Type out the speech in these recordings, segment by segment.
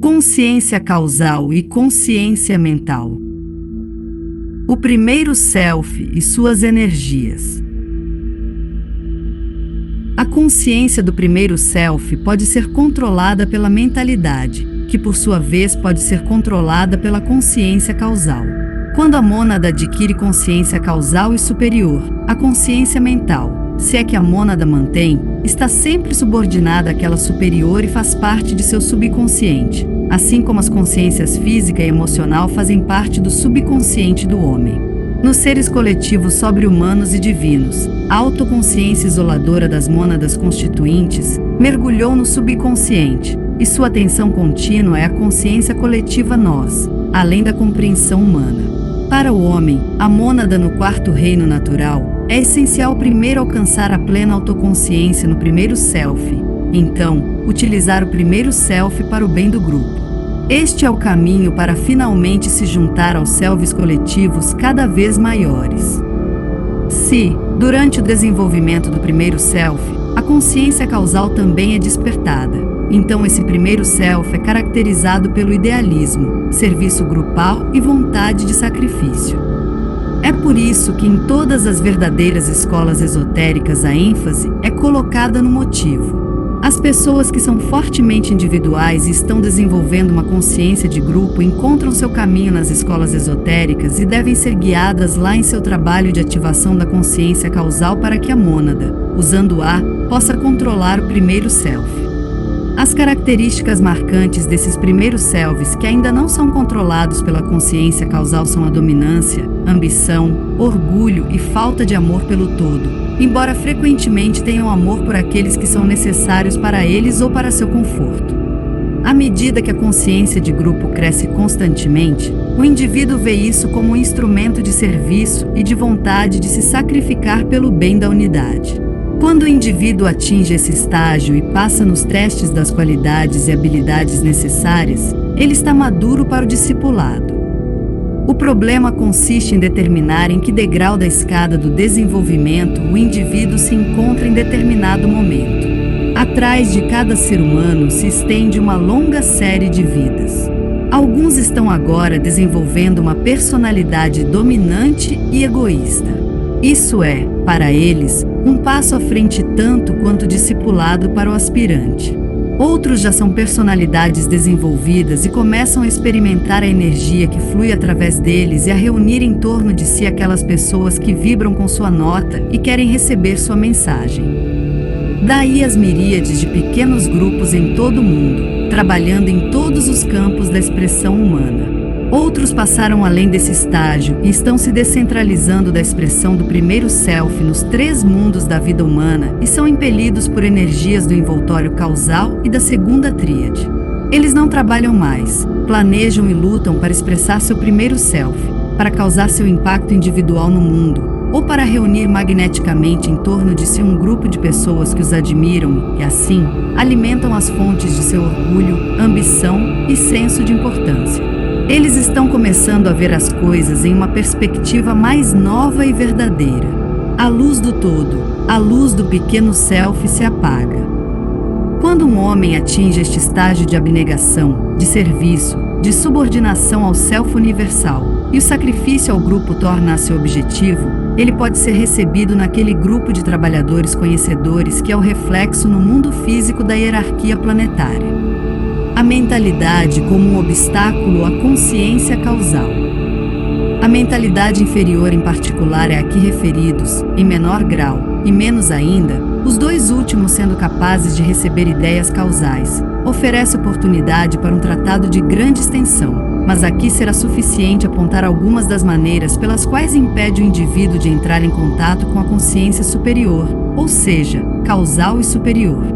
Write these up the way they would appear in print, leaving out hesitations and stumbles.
Consciência causal e consciência mental. O primeiro self e suas energias. A consciência do primeiro self pode ser controlada pela mentalidade, que por sua vez pode ser controlada pela consciência causal. Quando a mônada adquire consciência causal e superior, a consciência mental, se é que a mônada mantém, está sempre subordinada àquela superior e faz parte de seu subconsciente, assim como as consciências física e emocional fazem parte do subconsciente do homem. Nos seres coletivos sobre-humanos e divinos, a autoconsciência isoladora das mônadas constituintes mergulhou no subconsciente, e sua atenção contínua é a consciência coletiva nós, além da compreensão humana. Para o homem, a mônada no quarto reino natural, é essencial primeiro alcançar a plena autoconsciência no primeiro self, então, utilizar o primeiro self para o bem do grupo. Este é o caminho para finalmente se juntar aos selves coletivos cada vez maiores. Se, durante o desenvolvimento do primeiro self, a consciência causal também é despertada, então esse primeiro self é caracterizado pelo idealismo, serviço grupal e vontade de sacrifício. É por isso que em todas as verdadeiras escolas esotéricas a ênfase é colocada no motivo. As pessoas que são fortemente individuais e estão desenvolvendo uma consciência de grupo encontram seu caminho nas escolas esotéricas e devem ser guiadas lá em seu trabalho de ativação da consciência causal para que a mônada, usando-a, possa controlar o primeiro self. As características marcantes desses primeiros selves que ainda não são controlados pela consciência causal são a dominância, ambição, orgulho e falta de amor pelo todo, embora frequentemente tenham amor por aqueles que são necessários para eles ou para seu conforto. À medida que a consciência de grupo cresce constantemente, o indivíduo vê isso como um instrumento de serviço e de vontade de se sacrificar pelo bem da unidade. Quando o indivíduo atinge esse estágio e passa nos testes das qualidades e habilidades necessárias, ele está maduro para o discipulado. O problema consiste em determinar em que degrau da escada do desenvolvimento o indivíduo se encontra em determinado momento. Atrás de cada ser humano se estende uma longa série de vidas. Alguns estão agora desenvolvendo uma personalidade dominante e egoísta. Isso é, para eles, um passo à frente tanto quanto discipulado para o aspirante. Outros já são personalidades desenvolvidas e começam a experimentar a energia que flui através deles e a reunir em torno de si aquelas pessoas que vibram com sua nota e querem receber sua mensagem. Daí as miríades de pequenos grupos em todo o mundo, trabalhando em todos os campos da expressão humana. Outros passaram além desse estágio e estão se descentralizando da expressão do primeiro self nos 3 mundos da vida humana e são impelidos por energias do envoltório causal e da segunda tríade. Eles não trabalham mais, planejam e lutam para expressar seu primeiro self, para causar seu impacto individual no mundo, ou para reunir magneticamente em torno de si um grupo de pessoas que os admiram e, assim, alimentam as fontes de seu orgulho, ambição e senso de importância. Eles estão começando a ver as coisas em uma perspectiva mais nova e verdadeira. A luz do todo, a luz do pequeno self se apaga. Quando um homem atinge este estágio de abnegação, de serviço, de subordinação ao self universal, e o sacrifício ao grupo torna-se seu objetivo, ele pode ser recebido naquele grupo de trabalhadores conhecedores que é o reflexo no mundo físico da hierarquia planetária. A mentalidade como um obstáculo à consciência causal. A mentalidade inferior em particular é a que referidos, em menor grau, e menos ainda, os 2 últimos sendo capazes de receber ideias causais, oferece oportunidade para um tratado de grande extensão, mas aqui será suficiente apontar algumas das maneiras pelas quais impede o indivíduo de entrar em contato com a consciência superior, ou seja, causal e superior.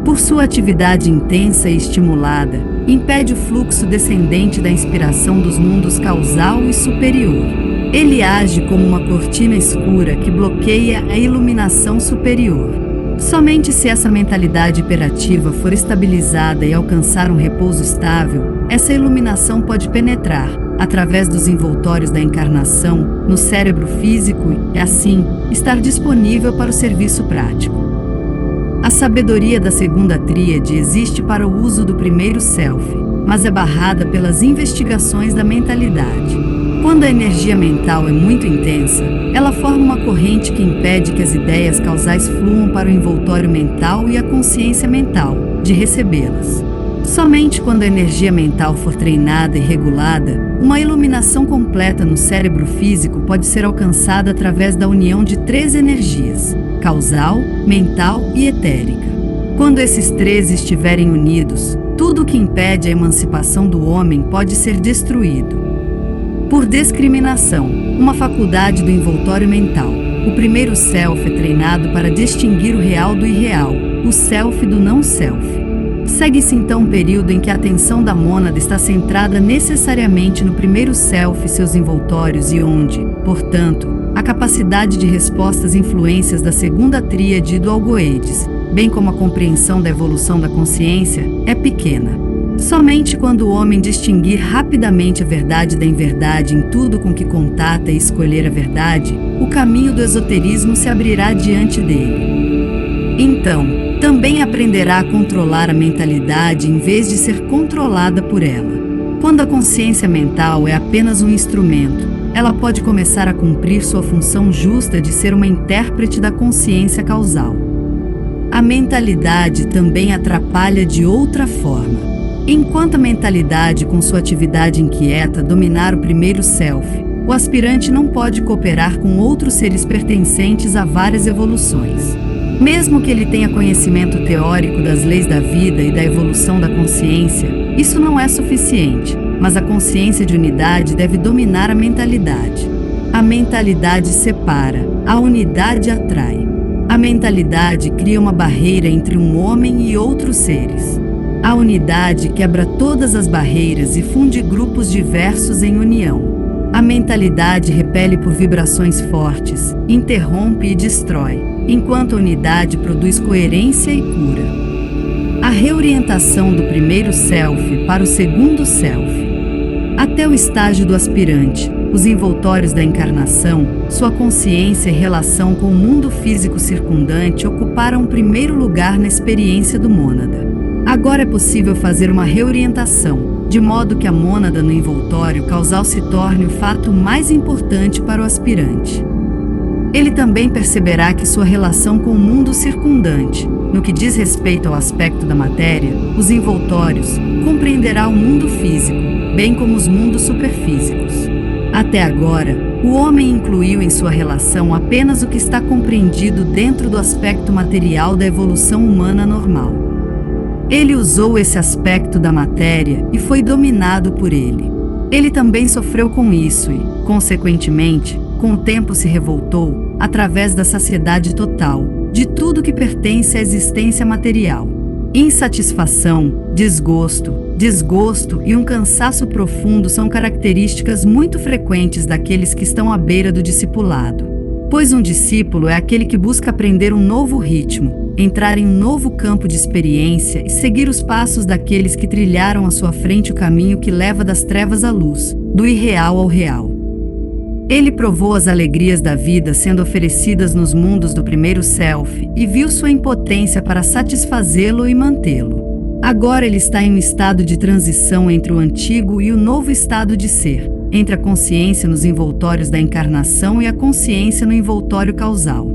Por sua atividade intensa e estimulada, impede o fluxo descendente da inspiração dos mundos causal e superior. Ele age como uma cortina escura que bloqueia a iluminação superior. Somente se essa mentalidade hiperativa for estabilizada e alcançar um repouso estável, essa iluminação pode penetrar, através dos envoltórios da encarnação, no cérebro físico e, assim, estar disponível para o serviço prático. A sabedoria da segunda tríade existe para o uso do primeiro self, mas é barrada pelas investigações da mentalidade. Quando a energia mental é muito intensa, ela forma uma corrente que impede que as ideias causais fluam para o envoltório mental e a consciência mental, de recebê-las. Somente quando a energia mental for treinada e regulada, uma iluminação completa no cérebro físico pode ser alcançada através da união de três energias: causal, mental e etérica. Quando esses três estiverem unidos, tudo o que impede a emancipação do homem pode ser destruído. Por discriminação, uma faculdade do envoltório mental, o primeiro self é treinado para distinguir o real do irreal, o self do não self. Segue-se então um período em que a atenção da mônada está centrada necessariamente no primeiro self e seus envoltórios e onde, portanto, a capacidade de resposta às influências da segunda tríade e do algoedes, bem como a compreensão da evolução da consciência, é pequena. Somente quando o homem distinguir rapidamente a verdade da inverdade em tudo com que contata e escolher a verdade, o caminho do esoterismo se abrirá diante dele. Então, também aprenderá a controlar a mentalidade em vez de ser controlada por ela. Quando a consciência mental é apenas um instrumento, ela pode começar a cumprir sua função justa de ser uma intérprete da consciência causal. A mentalidade também atrapalha de outra forma. Enquanto a mentalidade, com sua atividade inquieta, dominar o primeiro self, o aspirante não pode cooperar com outros seres pertencentes a várias evoluções. Mesmo que ele tenha conhecimento teórico das leis da vida e da evolução da consciência, isso não é suficiente, mas a consciência de unidade deve dominar a mentalidade. A mentalidade separa, a unidade atrai. A mentalidade cria uma barreira entre um homem e outros seres. A unidade quebra todas as barreiras e funde grupos diversos em união. A mentalidade repele por vibrações fortes, interrompe e destrói, enquanto a unidade produz coerência e cura. A reorientação do primeiro self para o segundo self. Até o estágio do aspirante, os envoltórios da encarnação, sua consciência e relação com o mundo físico circundante ocuparam o primeiro lugar na experiência do mônada. Agora é possível fazer uma reorientação, de modo que a mônada no envoltório causal se torne o fato mais importante para o aspirante. Ele também perceberá que sua relação com o mundo circundante, no que diz respeito ao aspecto da matéria, os envoltórios, compreenderá o mundo físico, bem como os mundos superfísicos. Até agora, o homem incluiu em sua relação apenas o que está compreendido dentro do aspecto material da evolução humana normal. Ele usou esse aspecto da matéria e foi dominado por ele. Ele também sofreu com isso e, consequentemente, com o tempo se revoltou, através da saciedade total, de tudo que pertence à existência material. Insatisfação, desgosto e um cansaço profundo são características muito frequentes daqueles que estão à beira do discipulado. Pois um discípulo é aquele que busca aprender um novo ritmo, entrar em um novo campo de experiência e seguir os passos daqueles que trilharam à sua frente o caminho que leva das trevas à luz, do irreal ao real. Ele provou as alegrias da vida sendo oferecidas nos mundos do primeiro self e viu sua impotência para satisfazê-lo e mantê-lo. Agora ele está em um estado de transição entre o antigo e o novo estado de ser, entre a consciência nos envoltórios da encarnação e a consciência no envoltório causal.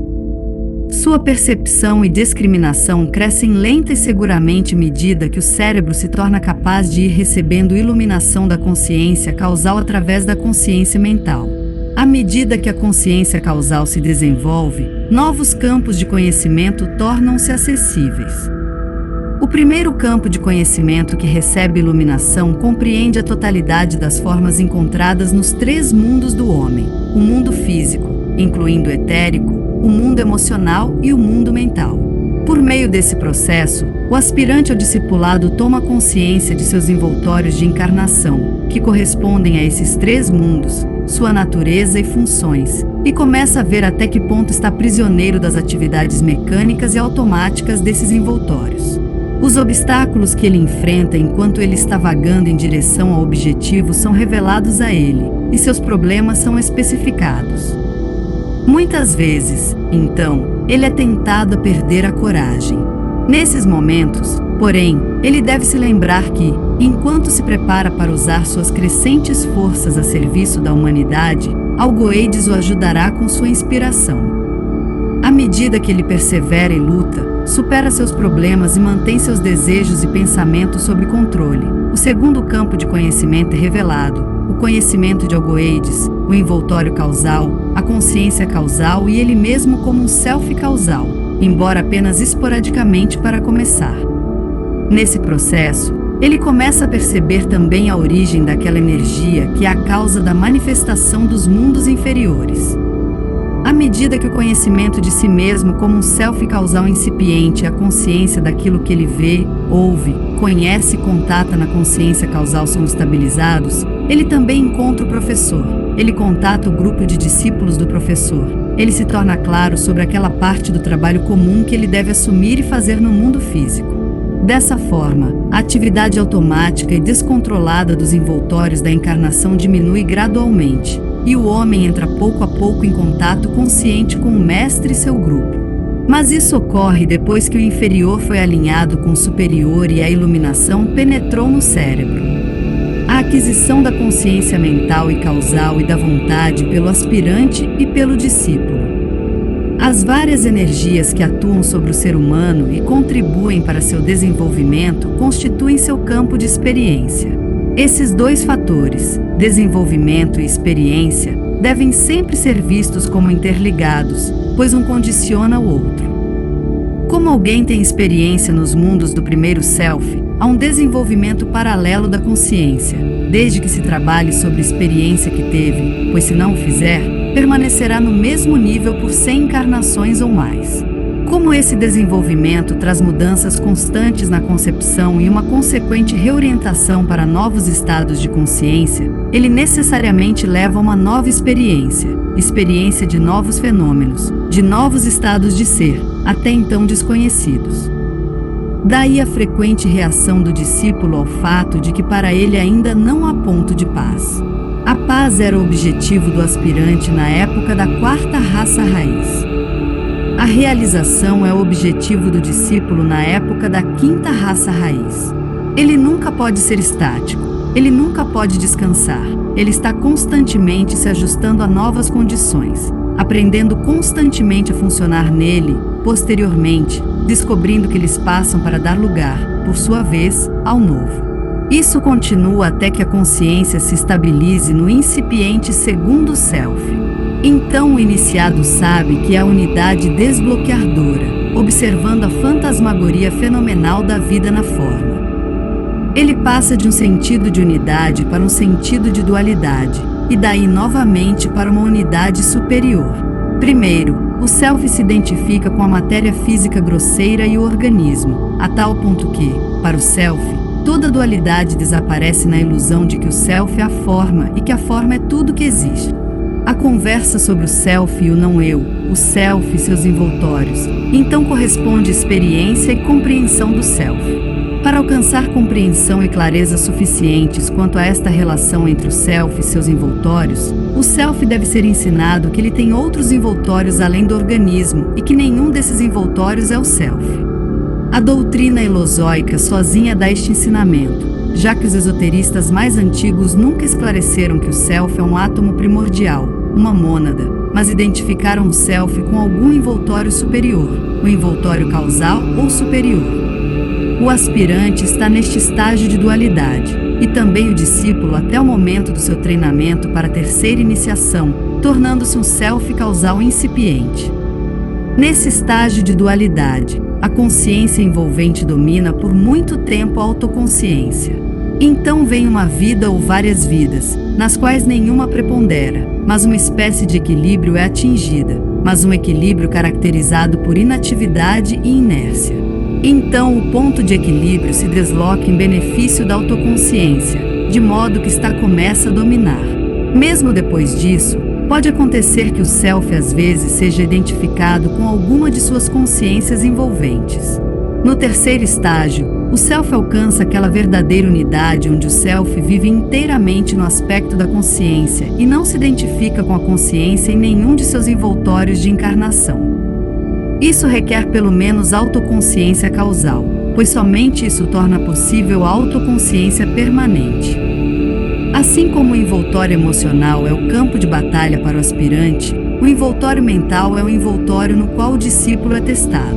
Sua percepção e discriminação crescem lenta e seguramente à medida que o cérebro se torna capaz de ir recebendo iluminação da consciência causal através da consciência mental. À medida que a consciência causal se desenvolve, novos campos de conhecimento tornam-se acessíveis. O primeiro campo de conhecimento que recebe iluminação compreende a totalidade das formas encontradas nos três mundos do homem: o mundo físico, incluindo o etérico, o mundo emocional e o mundo mental. Por meio desse processo, o aspirante ao discipulado toma consciência de seus envoltórios de encarnação, que correspondem a esses três mundos, sua natureza e funções, e começa a ver até que ponto está prisioneiro das atividades mecânicas e automáticas desses envoltórios. Os obstáculos que ele enfrenta enquanto ele está vagando em direção ao objetivo são revelados a ele, e seus problemas são especificados. Muitas vezes, então, ele é tentado a perder a coragem. Nesses momentos, porém, Ele deve se lembrar que, enquanto se prepara para usar suas crescentes forças a serviço da humanidade, Algoides o ajudará com sua inspiração. À medida que ele persevera e luta, supera seus problemas e mantém seus desejos e pensamentos sob controle, o segundo campo de conhecimento é revelado, o conhecimento de Algoides, o envoltório causal, a consciência causal e ele mesmo como um self causal, embora apenas esporadicamente para começar. Nesse processo, ele começa a perceber também a origem daquela energia que é a causa da manifestação dos mundos inferiores. À medida que o conhecimento de si mesmo como um self causal incipiente e a consciência daquilo que ele vê, ouve, conhece e contata na consciência causal são estabilizados, ele também encontra o professor, ele contata o grupo de discípulos do professor, ele se torna claro sobre aquela parte do trabalho comum que ele deve assumir e fazer no mundo físico. Dessa forma, a atividade automática e descontrolada dos envoltórios da encarnação diminui gradualmente, e o homem entra pouco a pouco em contato consciente com o mestre e seu grupo. Mas isso ocorre depois que o inferior foi alinhado com o superior e a iluminação penetrou no cérebro. A aquisição da consciência mental e causal e da vontade pelo aspirante e pelo discípulo. As várias energias que atuam sobre o ser humano e contribuem para seu desenvolvimento constituem seu campo de experiência. Esses dois fatores, desenvolvimento e experiência, devem sempre ser vistos como interligados, pois um condiciona o outro. Como alguém tem experiência nos mundos do primeiro self, há um desenvolvimento paralelo da consciência, desde que se trabalhe sobre a experiência que teve, pois se não o fizer, permanecerá no mesmo nível por 100 encarnações ou mais. Como esse desenvolvimento traz mudanças constantes na concepção e uma consequente reorientação para novos estados de consciência, ele necessariamente leva a uma nova experiência de novos fenômenos, de novos estados de ser, até então desconhecidos. Daí a frequente reação do discípulo ao fato de que para ele ainda não há ponto de paz. A paz era o objetivo do aspirante na época da quarta raça raiz. A realização é o objetivo do discípulo na época da quinta raça raiz. Ele nunca pode ser estático, ele nunca pode descansar, ele está constantemente se ajustando a novas condições, aprendendo constantemente a funcionar nele, posteriormente, descobrindo que eles passam para dar lugar, por sua vez, ao novo. Isso continua até que a consciência se estabilize no incipiente segundo self. Então o iniciado sabe que é a unidade desbloqueadora, observando a fantasmagoria fenomenal da vida na forma. Ele passa de um sentido de unidade para um sentido de dualidade, e daí novamente para uma unidade superior. Primeiro, o self se identifica com a matéria física grosseira e o organismo, a tal ponto que, para o self, toda dualidade desaparece na ilusão de que o self é a forma e que a forma é tudo que existe. A conversa sobre o self e o não-eu, o self e seus envoltórios, então corresponde experiência e compreensão do self. Para alcançar compreensão e clareza suficientes quanto a esta relação entre o self e seus envoltórios, o self deve ser ensinado que ele tem outros envoltórios além do organismo e que nenhum desses envoltórios é o self. A doutrina elosóica sozinha dá este ensinamento, já que os esoteristas mais antigos nunca esclareceram que o self é um átomo primordial, uma mônada, mas identificaram o self com algum envoltório superior, o envoltório causal ou superior. O aspirante está neste estágio de dualidade, e também o discípulo até o momento do seu treinamento para a terceira iniciação, tornando-se um self causal incipiente. Nesse estágio de dualidade, a consciência envolvente domina por muito tempo a autoconsciência. Então vem uma vida ou várias vidas, nas quais nenhuma prepondera, mas uma espécie de equilíbrio é atingida, mas um equilíbrio caracterizado por inatividade e inércia. Então o ponto de equilíbrio se desloca em benefício da autoconsciência, de modo que começa a dominar. Mesmo depois disso, pode acontecer que o self às vezes seja identificado com alguma de suas consciências envolventes. No terceiro estágio, o self alcança aquela verdadeira unidade onde o self vive inteiramente no aspecto da consciência e não se identifica com a consciência em nenhum de seus envoltórios de encarnação. Isso requer pelo menos autoconsciência causal, pois somente isso torna possível a autoconsciência permanente. Assim como o envoltório emocional é o campo de batalha para o aspirante, o envoltório mental é o envoltório no qual o discípulo é testado.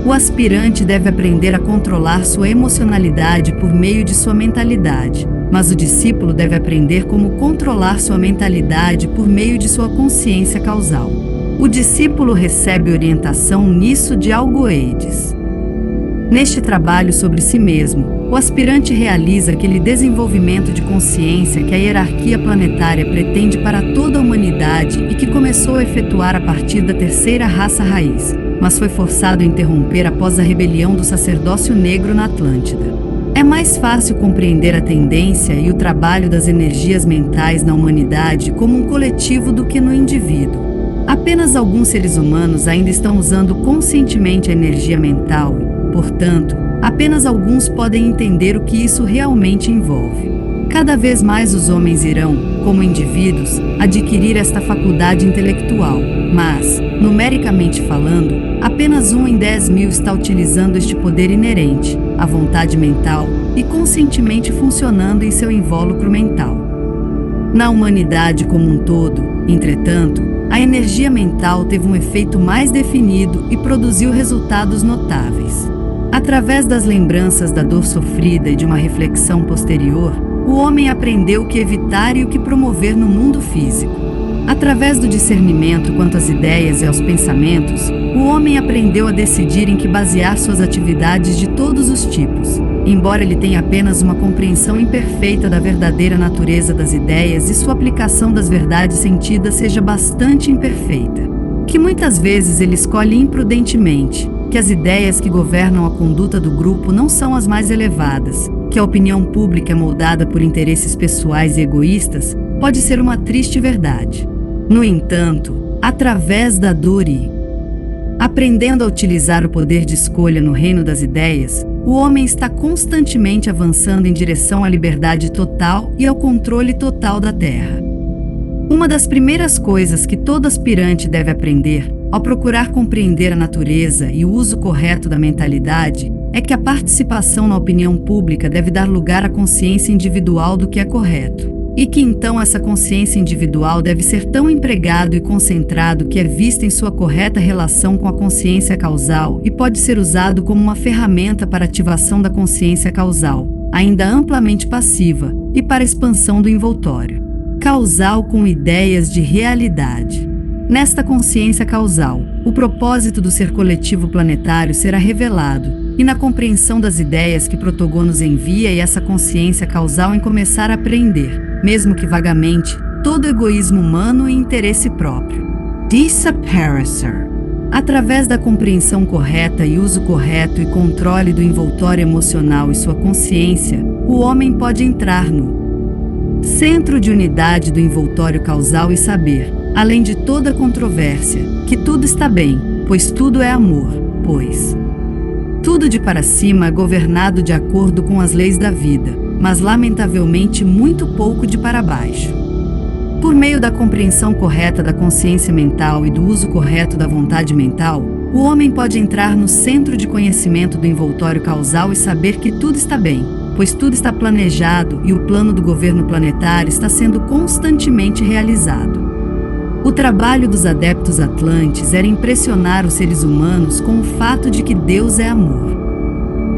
O aspirante deve aprender a controlar sua emocionalidade por meio de sua mentalidade, mas o discípulo deve aprender como controlar sua mentalidade por meio de sua consciência causal. O discípulo recebe orientação nisso de Algoides. Neste trabalho sobre si mesmo, o aspirante realiza aquele desenvolvimento de consciência que a hierarquia planetária pretende para toda a humanidade e que começou a efetuar a partir da terceira raça raiz, mas foi forçado a interromper após a rebelião do sacerdócio negro na Atlântida. É mais fácil compreender a tendência e o trabalho das energias mentais na humanidade como um coletivo do que no indivíduo. Apenas alguns seres humanos ainda estão usando conscientemente a energia mental e, portanto, apenas alguns podem entender o que isso realmente envolve. Cada vez mais os homens irão, como indivíduos, adquirir esta faculdade intelectual, mas, numericamente falando, apenas 1 em 10.000 está utilizando este poder inerente, a vontade mental, e conscientemente funcionando em seu invólucro mental. Na humanidade como um todo, entretanto, a energia mental teve um efeito mais definido e produziu resultados notáveis. Através das lembranças da dor sofrida e de uma reflexão posterior, o homem aprendeu o que evitar e o que promover no mundo físico. Através do discernimento quanto às ideias e aos pensamentos, o homem aprendeu a decidir em que basear suas atividades de todos os tipos, embora ele tenha apenas uma compreensão imperfeita da verdadeira natureza das ideias e sua aplicação das verdades sentidas seja bastante imperfeita. Que muitas vezes ele escolhe imprudentemente, que as ideias que governam a conduta do grupo não são as mais elevadas, que a opinião pública é moldada por interesses pessoais e egoístas, pode ser uma triste verdade. No entanto, através da dor e aprendendo a utilizar o poder de escolha no reino das ideias, o homem está constantemente avançando em direção à liberdade total e ao controle total da Terra. Uma das primeiras coisas que todo aspirante deve aprender, ao procurar compreender a natureza e o uso correto da mentalidade, é que a participação na opinião pública deve dar lugar à consciência individual do que é correto, e que então essa consciência individual deve ser tão empregado e concentrado que é vista em sua correta relação com a consciência causal e pode ser usado como uma ferramenta para ativação da consciência causal, ainda amplamente passiva, e para expansão do envoltório causal com ideias de realidade. Nesta consciência causal, o propósito do ser coletivo planetário será revelado, e na compreensão das ideias que Protogon nos envia e essa consciência causal em começar a aprender, mesmo que vagamente, todo egoísmo humano e interesse próprio. Desaparecer. Através da compreensão correta e uso correto e controle do envoltório emocional e sua consciência, o homem pode entrar no centro de unidade do envoltório causal e saber, além de toda controvérsia, que tudo está bem, pois tudo é amor, pois tudo de para cima é governado de acordo com as leis da vida, mas lamentavelmente muito pouco de para baixo. Por meio da compreensão correta da consciência mental e do uso correto da vontade mental, o homem pode entrar no centro de conhecimento do envoltório causal e saber que tudo está bem, pois tudo está planejado e o plano do governo planetário está sendo constantemente realizado. O trabalho dos adeptos atlantes era impressionar os seres humanos com o fato de que Deus é amor.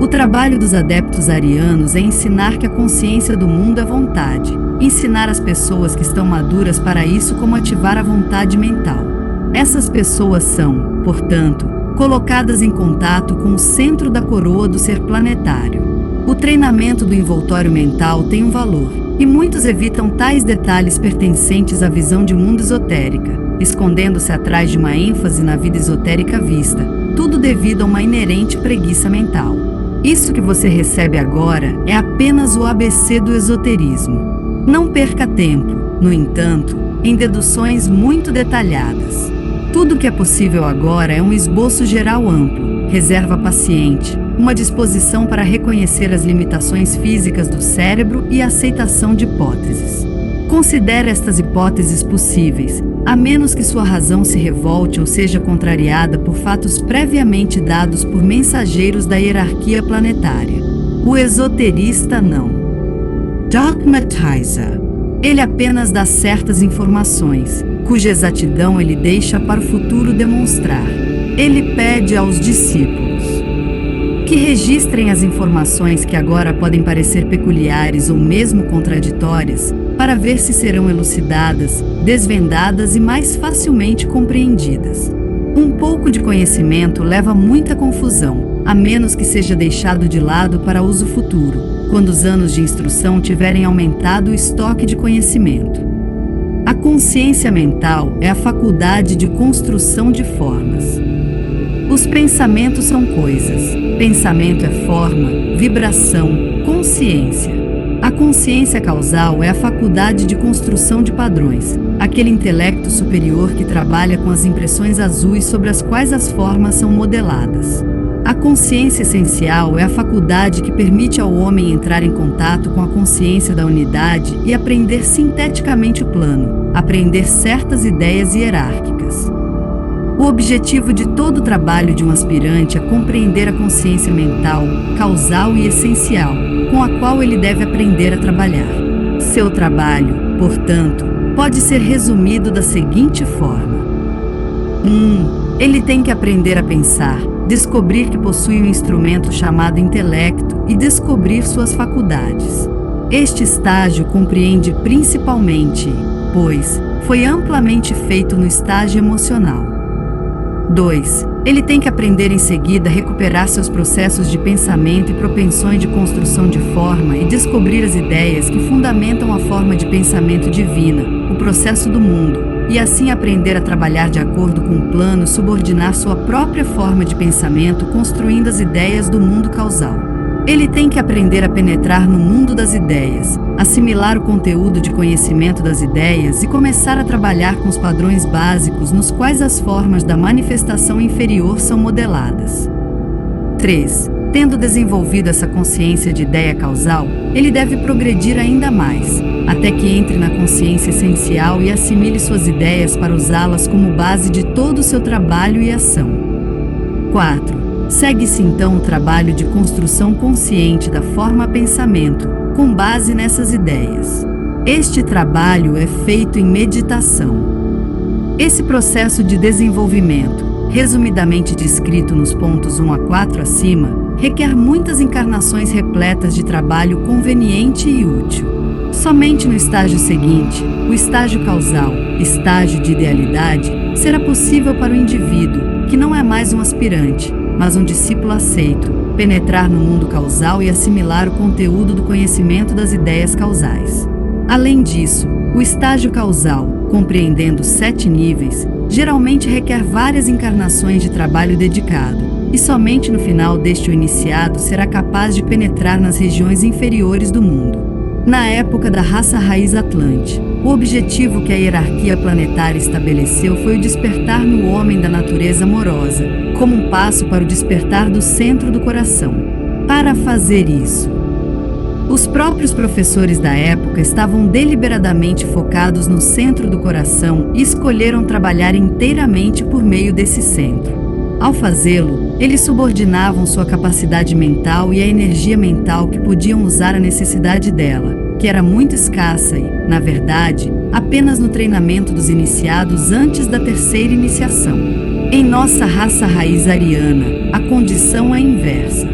O trabalho dos adeptos arianos é ensinar que a consciência do mundo é vontade, ensinar as pessoas que estão maduras para isso como ativar a vontade mental. Essas pessoas são, portanto, colocadas em contato com o centro da coroa do ser planetário. O treinamento do envoltório mental tem um valor, e muitos evitam tais detalhes pertencentes à visão de mundo esotérica, escondendo-se atrás de uma ênfase na vida esotérica vista, tudo devido a uma inerente preguiça mental. Isso que você recebe agora é apenas o ABC do esoterismo. Não perca tempo, no entanto, em deduções muito detalhadas. Tudo o que é possível agora é um esboço geral amplo, reserva paciente, uma disposição para reconhecer as limitações físicas do cérebro e a aceitação de hipóteses. Considere estas hipóteses possíveis, a menos que sua razão se revolte ou seja contrariada por fatos previamente dados por mensageiros da hierarquia planetária. O esoterista não. Dogmatizer. Ele apenas dá certas informações, cuja exatidão ele deixa para o futuro demonstrar. Ele pede aos discípulos que registrem as informações que agora podem parecer peculiares ou mesmo contraditórias, para ver se serão elucidadas, desvendadas e mais facilmente compreendidas. Um pouco de conhecimento leva muita confusão, a menos que seja deixado de lado para uso futuro, quando os anos de instrução tiverem aumentado o estoque de conhecimento. A consciência mental é a faculdade de construção de formas. Os pensamentos são coisas. Pensamento é forma, vibração, consciência. A consciência causal é a faculdade de construção de padrões, aquele intelecto superior que trabalha com as impressões azuis sobre as quais as formas são modeladas. A consciência essencial é a faculdade que permite ao homem entrar em contato com a consciência da unidade e aprender sinteticamente o plano, aprender certas ideias hierárquicas. O objetivo de todo o trabalho de um aspirante é compreender a consciência mental, causal e essencial, com a qual ele deve aprender a trabalhar. Seu trabalho, portanto, pode ser resumido da seguinte forma: 1. Ele tem que aprender a pensar, descobrir que possui um instrumento chamado intelecto e descobrir suas faculdades. Este estágio compreende principalmente, pois foi amplamente feito no estágio emocional. 2. Ele tem que aprender em seguida a recuperar seus processos de pensamento e propensões de construção de forma e descobrir as ideias que fundamentam a forma de pensamento divina, o processo do mundo, e assim aprender a trabalhar de acordo com o plano e subordinar sua própria forma de pensamento construindo as ideias do mundo causal. Ele tem que aprender a penetrar no mundo das ideias, assimilar o conteúdo de conhecimento das ideias e começar a trabalhar com os padrões básicos nos quais as formas da manifestação inferior são modeladas. 3. Tendo desenvolvido essa consciência de ideia causal, ele deve progredir ainda mais, até que entre na consciência essencial e assimile suas ideias para usá-las como base de todo o seu trabalho e ação. 4. Segue-se então o trabalho de construção consciente da forma pensamento, com base nessas ideias. Este trabalho é feito em meditação. Esse processo de desenvolvimento, resumidamente descrito nos pontos 1 a 4 acima, requer muitas encarnações repletas de trabalho conveniente e útil. Somente no estágio seguinte, o estágio causal, estágio de idealidade, será possível para o indivíduo, que não é mais um aspirante, mas um discípulo aceito, penetrar no mundo causal e assimilar o conteúdo do conhecimento das ideias causais. Além disso, o estágio causal, compreendendo 7 níveis, geralmente requer várias encarnações de trabalho dedicado, e somente no final deste o iniciado será capaz de penetrar nas regiões inferiores do mundo. Na época da raça raiz Atlante, o objetivo que a hierarquia planetária estabeleceu foi o despertar no homem da natureza amorosa, como um passo para o despertar do centro do coração. Para fazer isso, os próprios professores da época estavam deliberadamente focados no centro do coração e escolheram trabalhar inteiramente por meio desse centro. Ao fazê-lo, eles subordinavam sua capacidade mental e a energia mental que podiam usar à necessidade dela, que era muito escassa e, na verdade, apenas no treinamento dos iniciados antes da terceira iniciação. Em nossa raça raiz ariana, a condição é inversa.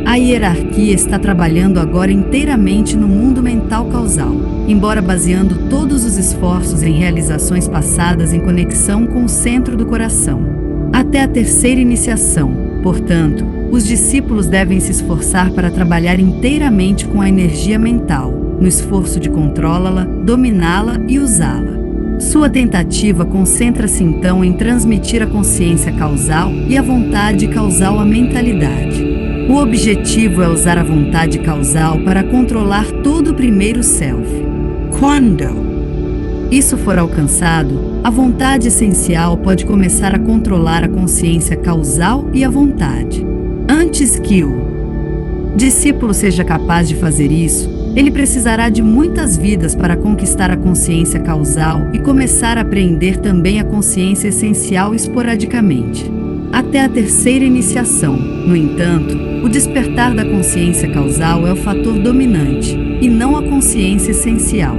A hierarquia está trabalhando agora inteiramente no mundo mental causal, embora baseando todos os esforços em realizações passadas em conexão com o centro do coração. Até a terceira iniciação, portanto, os discípulos devem se esforçar para trabalhar inteiramente com a energia mental, no esforço de controlá-la, dominá-la e usá-la. Sua tentativa concentra-se então em transmitir a consciência causal e a vontade causal à mentalidade. O objetivo é usar a vontade causal para controlar todo o primeiro self. Quando isso for alcançado, a vontade essencial pode começar a controlar a consciência causal e a vontade. Antes que o discípulo seja capaz de fazer isso, Ele precisará de muitas vidas para conquistar a consciência causal e começar a apreender também a consciência essencial esporadicamente. Até a terceira iniciação, no entanto, o despertar da consciência causal é o fator dominante, e não a consciência essencial.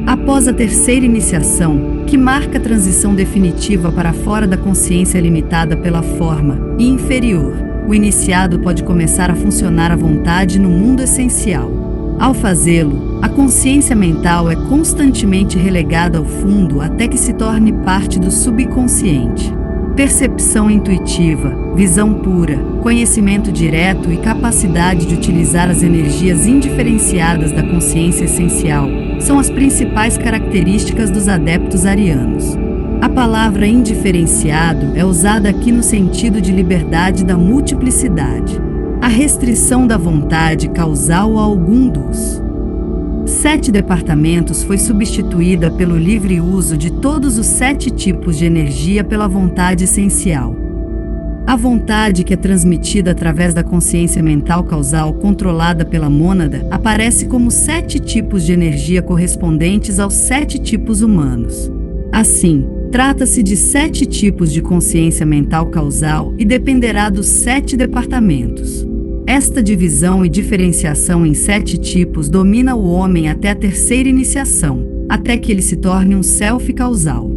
Após a terceira iniciação, que marca a transição definitiva para fora da consciência limitada pela forma e inferior, o iniciado pode começar a funcionar à vontade no mundo essencial. Ao fazê-lo, a consciência mental é constantemente relegada ao fundo até que se torne parte do subconsciente. Percepção intuitiva, visão pura, conhecimento direto e capacidade de utilizar as energias indiferenciadas da consciência essencial são as principais características dos adeptos arianos. A palavra indiferenciado é usada aqui no sentido de liberdade da multiplicidade. A restrição da vontade causal a algum dos 7 departamentos foi substituída pelo livre uso de todos os 7 tipos de energia pela vontade essencial. A vontade, que é transmitida através da consciência mental causal controlada pela mônada, aparece como 7 tipos de energia correspondentes aos 7 tipos humanos. Assim, trata-se de 7 tipos de consciência mental causal e dependerá dos 7 departamentos. Esta divisão e diferenciação em 7 tipos domina o homem até a terceira iniciação, até que ele se torne um self causal.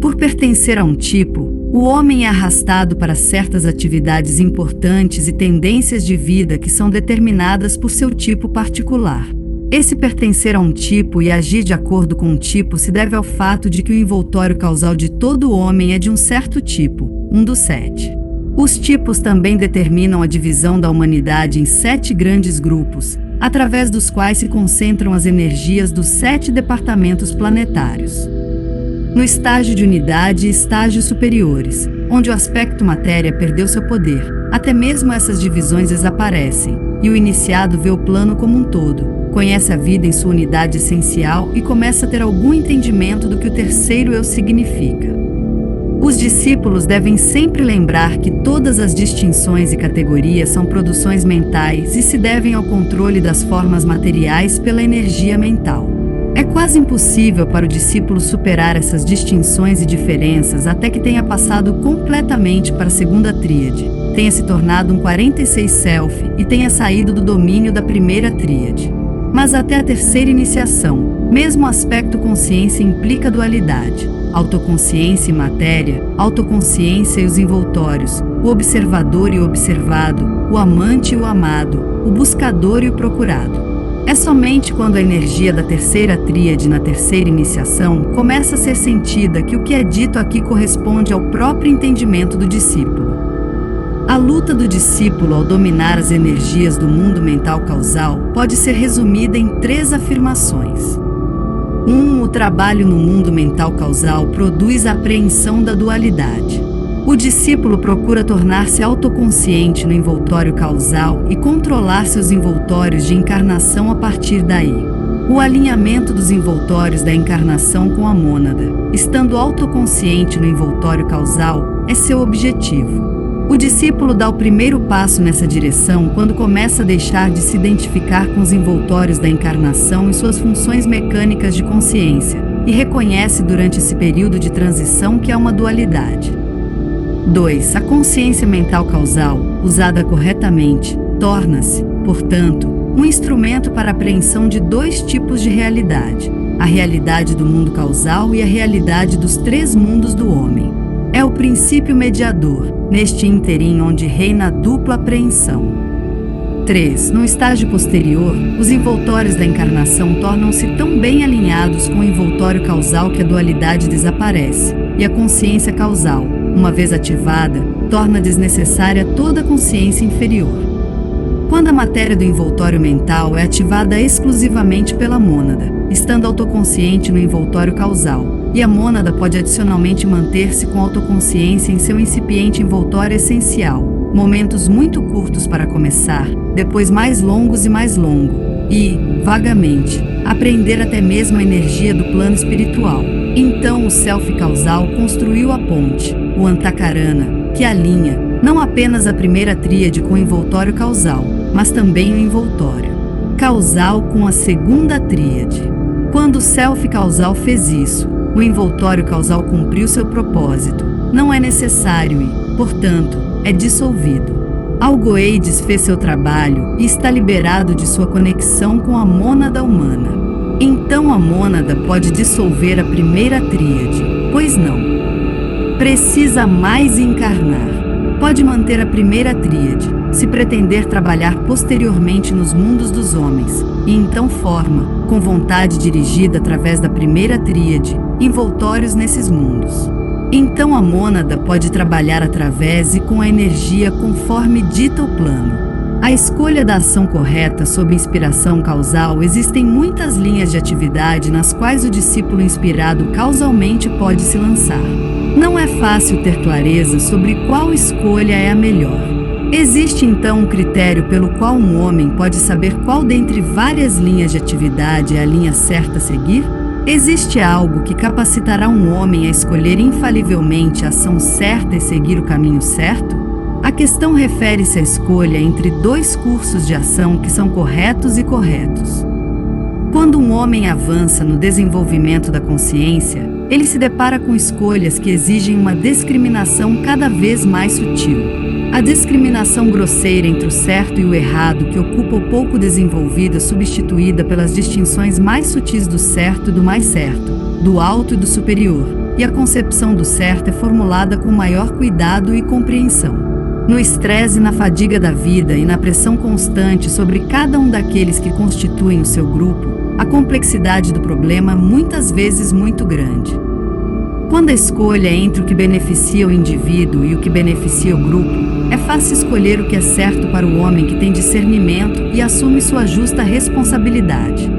Por pertencer a um tipo, o homem é arrastado para certas atividades importantes e tendências de vida que são determinadas por seu tipo particular. Esse pertencer a um tipo e agir de acordo com um tipo se deve ao fato de que o envoltório causal de todo homem é de um certo tipo, um dos 7. Os tipos também determinam a divisão da humanidade em 7 grandes grupos, através dos quais se concentram as energias dos 7 departamentos planetários. No estágio de unidade e estágios superiores, onde o aspecto matéria perdeu seu poder, até mesmo essas divisões desaparecem, e o iniciado vê o plano como um todo, conhece a vida em sua unidade essencial e começa a ter algum entendimento do que o terceiro eu significa. Os discípulos devem sempre lembrar que todas as distinções e categorias são produções mentais e se devem ao controle das formas materiais pela energia mental. É quase impossível para o discípulo superar essas distinções e diferenças até que tenha passado completamente para a segunda tríade, tenha se tornado um 46 self e tenha saído do domínio da primeira tríade. Mas até a terceira iniciação, mesmo o aspecto consciência implica dualidade. Autoconsciência e matéria, autoconsciência e os envoltórios, o observador e o observado, o amante e o amado, o buscador e o procurado. É somente quando a energia da terceira tríade na terceira iniciação começa a ser sentida que o que é dito aqui corresponde ao próprio entendimento do discípulo. A luta do discípulo ao dominar as energias do mundo mental causal pode ser resumida em 3 afirmações. 1. O trabalho no mundo mental causal produz a apreensão da dualidade. O discípulo procura tornar-se autoconsciente no envoltório causal e controlar seus envoltórios de encarnação a partir daí. O alinhamento dos envoltórios da encarnação com a mônada, estando autoconsciente no envoltório causal, é seu objetivo. O discípulo dá o primeiro passo nessa direção quando começa a deixar de se identificar com os envoltórios da encarnação e suas funções mecânicas de consciência, e reconhece durante esse período de transição que há uma dualidade. 2. A consciência mental causal, usada corretamente, torna-se, portanto, um instrumento para a apreensão de 2 tipos de realidade: a realidade do mundo causal e a realidade dos 3 mundos do homem. É o princípio mediador, neste ínterim onde reina a dupla apreensão. 3. No estágio posterior, os envoltórios da encarnação tornam-se tão bem alinhados com o envoltório causal que a dualidade desaparece, e a consciência causal, uma vez ativada, torna desnecessária toda a consciência inferior. Quando a matéria do envoltório mental é ativada exclusivamente pela mônada, estando autoconsciente no envoltório causal, e a mônada pode adicionalmente manter-se com autoconsciência em seu incipiente envoltório essencial, momentos muito curtos para começar, depois mais longos e mais longo, e, vagamente, apreender até mesmo a energia do plano espiritual. Então o self causal construiu a ponte, o Antakarana, que alinha, não apenas a primeira tríade com o envoltório causal, mas também o envoltório. Causal com a segunda tríade. Quando o self causal fez isso, o envoltório causal cumpriu seu propósito. Não é necessário e, portanto, é dissolvido. Algoides fez seu trabalho e está liberado de sua conexão com a mônada humana. Então a mônada pode dissolver a primeira tríade, pois não precisa mais encarnar. Pode manter a primeira tríade, se pretender trabalhar posteriormente nos mundos dos homens, e então forma, com vontade dirigida através da primeira tríade, envoltórios nesses mundos. Então a mônada pode trabalhar através e com a energia conforme dita o plano. A escolha da ação correta sob inspiração causal. Existem muitas linhas de atividade nas quais o discípulo inspirado causalmente pode se lançar. Não é fácil ter clareza sobre qual escolha é a melhor. Existe então um critério pelo qual um homem pode saber qual dentre várias linhas de atividade é a linha certa a seguir? Existe algo que capacitará um homem a escolher infalivelmente a ação certa e seguir o caminho certo? A questão refere-se à escolha entre dois cursos de ação que são corretos e corretos. Quando um homem avança no desenvolvimento da consciência, ele se depara com escolhas que exigem uma discriminação cada vez mais sutil. A discriminação grosseira entre o certo e o errado que ocupa o pouco desenvolvida, substituída pelas distinções mais sutis do certo e do mais certo, do alto e do superior, e a concepção do certo é formulada com maior cuidado e compreensão. No estresse e na fadiga da vida e na pressão constante sobre cada um daqueles que constituem o seu grupo, a complexidade do problema é muitas vezes muito grande. Quando a escolha é entre o que beneficia o indivíduo e o que beneficia o grupo, é fácil escolher o que é certo para o homem que tem discernimento e assume sua justa responsabilidade.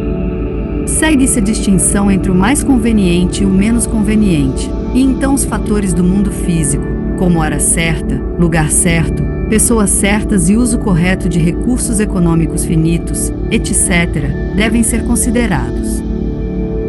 Segue-se a distinção entre o mais conveniente e o menos conveniente, e então os fatores do mundo físico, como hora certa, lugar certo, pessoas certas e uso correto de recursos econômicos finitos, etc., devem ser considerados.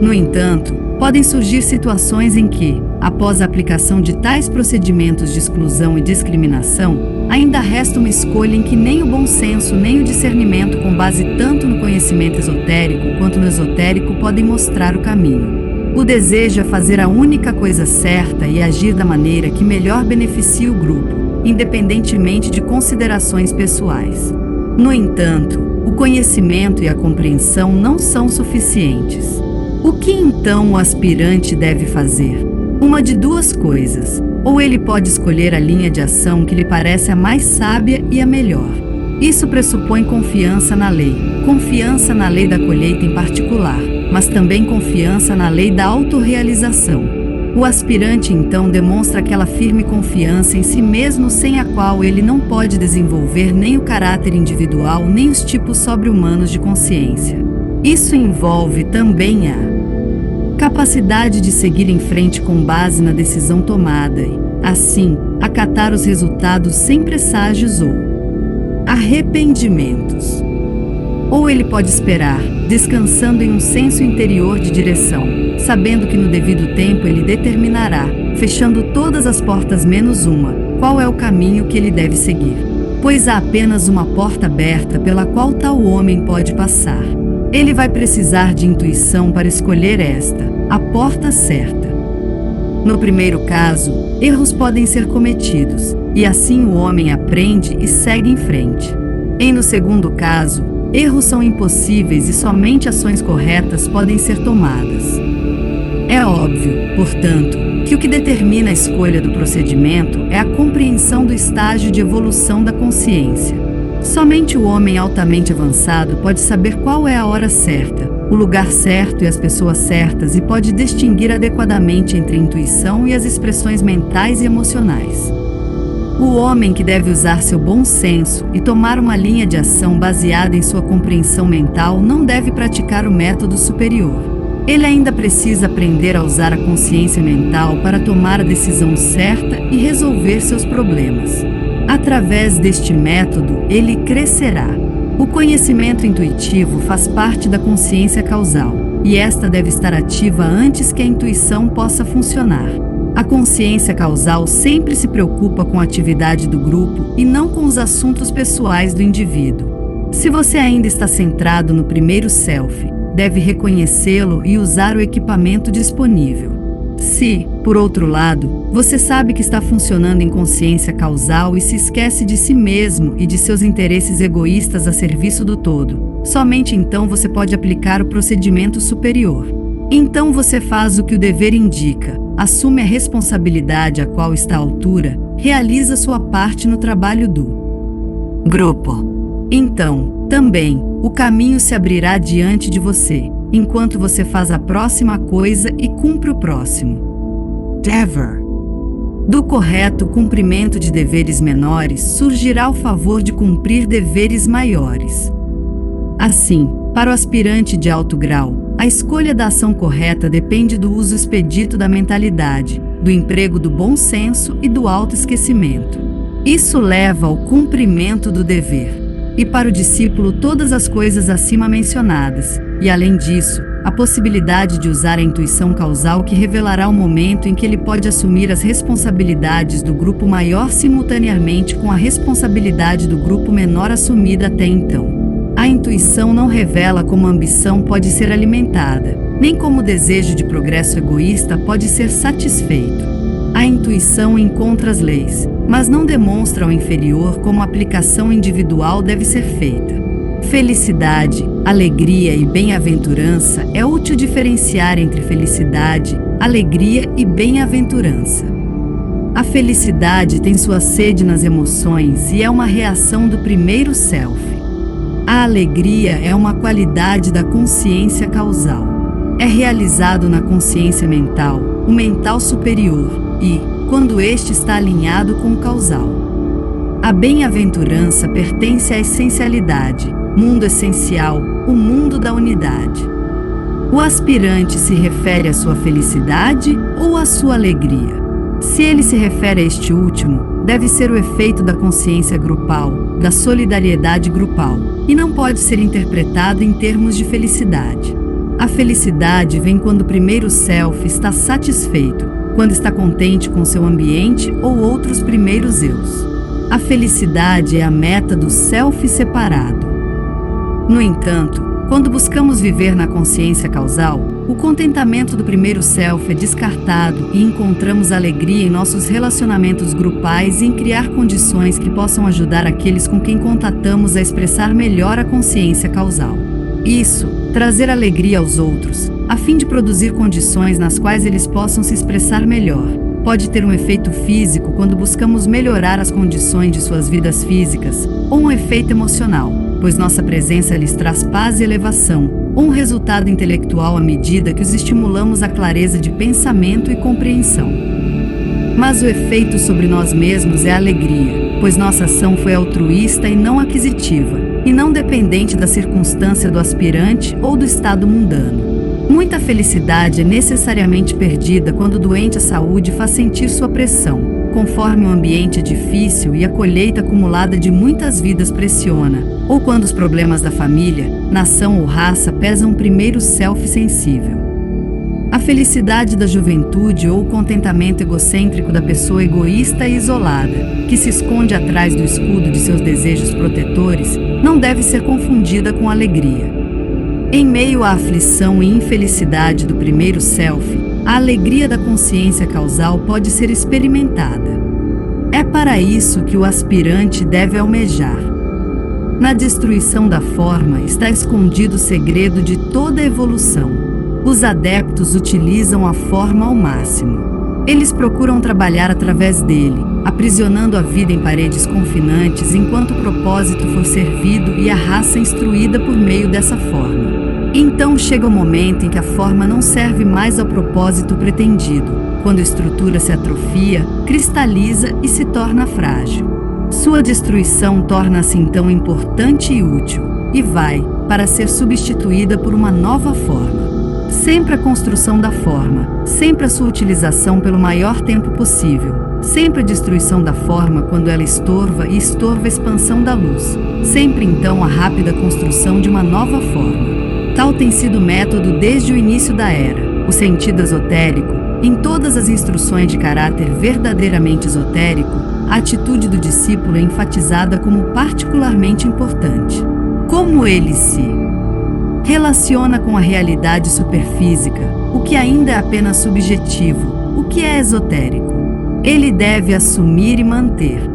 No entanto, podem surgir situações em que, após a aplicação de tais procedimentos de exclusão e discriminação, ainda resta uma escolha em que nem o bom senso nem o discernimento com base tanto no conhecimento esotérico quanto no esotérico podem mostrar o caminho. O desejo é fazer a única coisa certa e agir da maneira que melhor beneficie o grupo, independentemente de considerações pessoais. No entanto, o conhecimento e a compreensão não são suficientes. O que então o aspirante deve fazer? Uma de duas coisas: ou ele pode escolher a linha de ação que lhe parece a mais sábia e a melhor. Isso pressupõe confiança na lei da colheita em particular, mas também confiança na lei da autorrealização. O aspirante então demonstra aquela firme confiança em si mesmo sem a qual ele não pode desenvolver nem o caráter individual nem os tipos sobre-humanos de consciência. Isso envolve também a capacidade de seguir em frente com base na decisão tomada e, assim, acatar os resultados sem presságios ou arrependimentos. Ou ele pode esperar, descansando em um senso interior de direção, sabendo que no devido tempo ele determinará, fechando todas as portas menos uma, qual é o caminho que ele deve seguir. Pois há apenas uma porta aberta pela qual tal homem pode passar. Ele vai precisar de intuição para escolher esta, a porta certa. No primeiro caso, erros podem ser cometidos, e assim o homem aprende e segue em frente. No segundo caso, erros são impossíveis e somente ações corretas podem ser tomadas. É óbvio, portanto, que o que determina a escolha do procedimento é a compreensão do estágio de evolução da consciência. Somente o homem altamente avançado pode saber qual é a hora certa, o lugar certo e as pessoas certas e pode distinguir adequadamente entre a intuição e as expressões mentais e emocionais. O homem que deve usar seu bom senso e tomar uma linha de ação baseada em sua compreensão mental não deve praticar o método superior. Ele ainda precisa aprender a usar a consciência mental para tomar a decisão certa e resolver seus problemas. Através deste método, ele crescerá. O conhecimento intuitivo faz parte da consciência causal, e esta deve estar ativa antes que a intuição possa funcionar. A consciência causal sempre se preocupa com a atividade do grupo e não com os assuntos pessoais do indivíduo. Se você ainda está centrado no primeiro self, deve reconhecê-lo e usar o equipamento disponível. Se, por outro lado, você sabe que está funcionando em consciência causal e se esquece de si mesmo e de seus interesses egoístas a serviço do todo, somente então você pode aplicar o procedimento superior. Então você faz o que o dever indica, assume a responsabilidade a qual está à altura, realiza sua parte no trabalho do grupo. Então, também, o caminho se abrirá diante de você, enquanto você faz a próxima coisa e cumpre o próximo dever. Do correto cumprimento de deveres menores surgirá o favor de cumprir deveres maiores. Assim, para o aspirante de alto grau, a escolha da ação correta depende do uso expedito da mentalidade, do emprego do bom senso e do autoesquecimento. Isso leva ao cumprimento do dever. E para o discípulo todas as coisas acima mencionadas, e além disso, a possibilidade de usar a intuição causal que revelará o momento em que ele pode assumir as responsabilidades do grupo maior simultaneamente com a responsabilidade do grupo menor assumida até então. A intuição não revela como a ambição pode ser alimentada, nem como o desejo de progresso egoísta pode ser satisfeito. A intuição encontra as leis, mas não demonstra ao inferior como a aplicação individual deve ser feita. Felicidade, alegria e bem-aventurança é útil diferenciar entre felicidade, alegria e bem-aventurança. A felicidade tem sua sede nas emoções e é uma reação do primeiro self. A alegria é uma qualidade da consciência causal. É realizado na consciência mental, o mental superior, e, quando este está alinhado com o causal. A bem-aventurança pertence à essencialidade, mundo essencial, o mundo da unidade. O aspirante se refere à sua felicidade ou à sua alegria? Se ele se refere a este último, deve ser o efeito da consciência grupal, da solidariedade grupal, e não pode ser interpretado em termos de felicidade. A felicidade vem quando o primeiro self está satisfeito, quando está contente com seu ambiente ou outros primeiros eus. A felicidade é a meta do self separado. No entanto, quando buscamos viver na consciência causal, o contentamento do primeiro self é descartado e encontramos alegria em nossos relacionamentos grupais e em criar condições que possam ajudar aqueles com quem contatamos a expressar melhor a consciência causal. Isso, trazer alegria aos outros, a fim de produzir condições nas quais eles possam se expressar melhor, pode ter um efeito físico quando buscamos melhorar as condições de suas vidas físicas, ou um efeito emocional, pois nossa presença lhes traz paz e elevação, ou um resultado intelectual à medida que os estimulamos à clareza de pensamento e compreensão. Mas o efeito sobre nós mesmos é alegria, pois nossa ação foi altruísta e não aquisitiva, e não dependente da circunstância do aspirante ou do estado mundano. Muita felicidade é necessariamente perdida quando o doente à saúde faz sentir sua pressão, conforme o ambiente é difícil e a colheita acumulada de muitas vidas pressiona, ou quando os problemas da família, nação ou raça pesam o primeiro self sensível. A felicidade da juventude ou o contentamento egocêntrico da pessoa egoísta e isolada, que se esconde atrás do escudo de seus desejos protetores, não deve ser confundida com alegria. Em meio à aflição e infelicidade do primeiro self, a alegria da consciência causal pode ser experimentada. É para isso que o aspirante deve almejar. Na destruição da forma está escondido o segredo de toda a evolução. Os adeptos utilizam a forma ao máximo. Eles procuram trabalhar através dele, aprisionando a vida em paredes confinantes enquanto o propósito for servido e a raça instruída por meio dessa forma. Então chega o momento em que a forma não serve mais ao propósito pretendido, quando a estrutura se atrofia, cristaliza e se torna frágil. Sua destruição torna-se então importante e útil, e vai, para ser substituída por uma nova forma. Sempre a construção da forma, sempre a sua utilização pelo maior tempo possível, sempre a destruição da forma quando ela estorva e estorva a expansão da luz, sempre então a rápida construção de uma nova forma. Tal tem sido o método desde o início da era. O sentido esotérico, em todas as instruções de caráter verdadeiramente esotérico, a atitude do discípulo é enfatizada como particularmente importante. Como ele se relaciona com a realidade superfísica, o que ainda é apenas subjetivo, o que é esotérico. Ele deve assumir e manter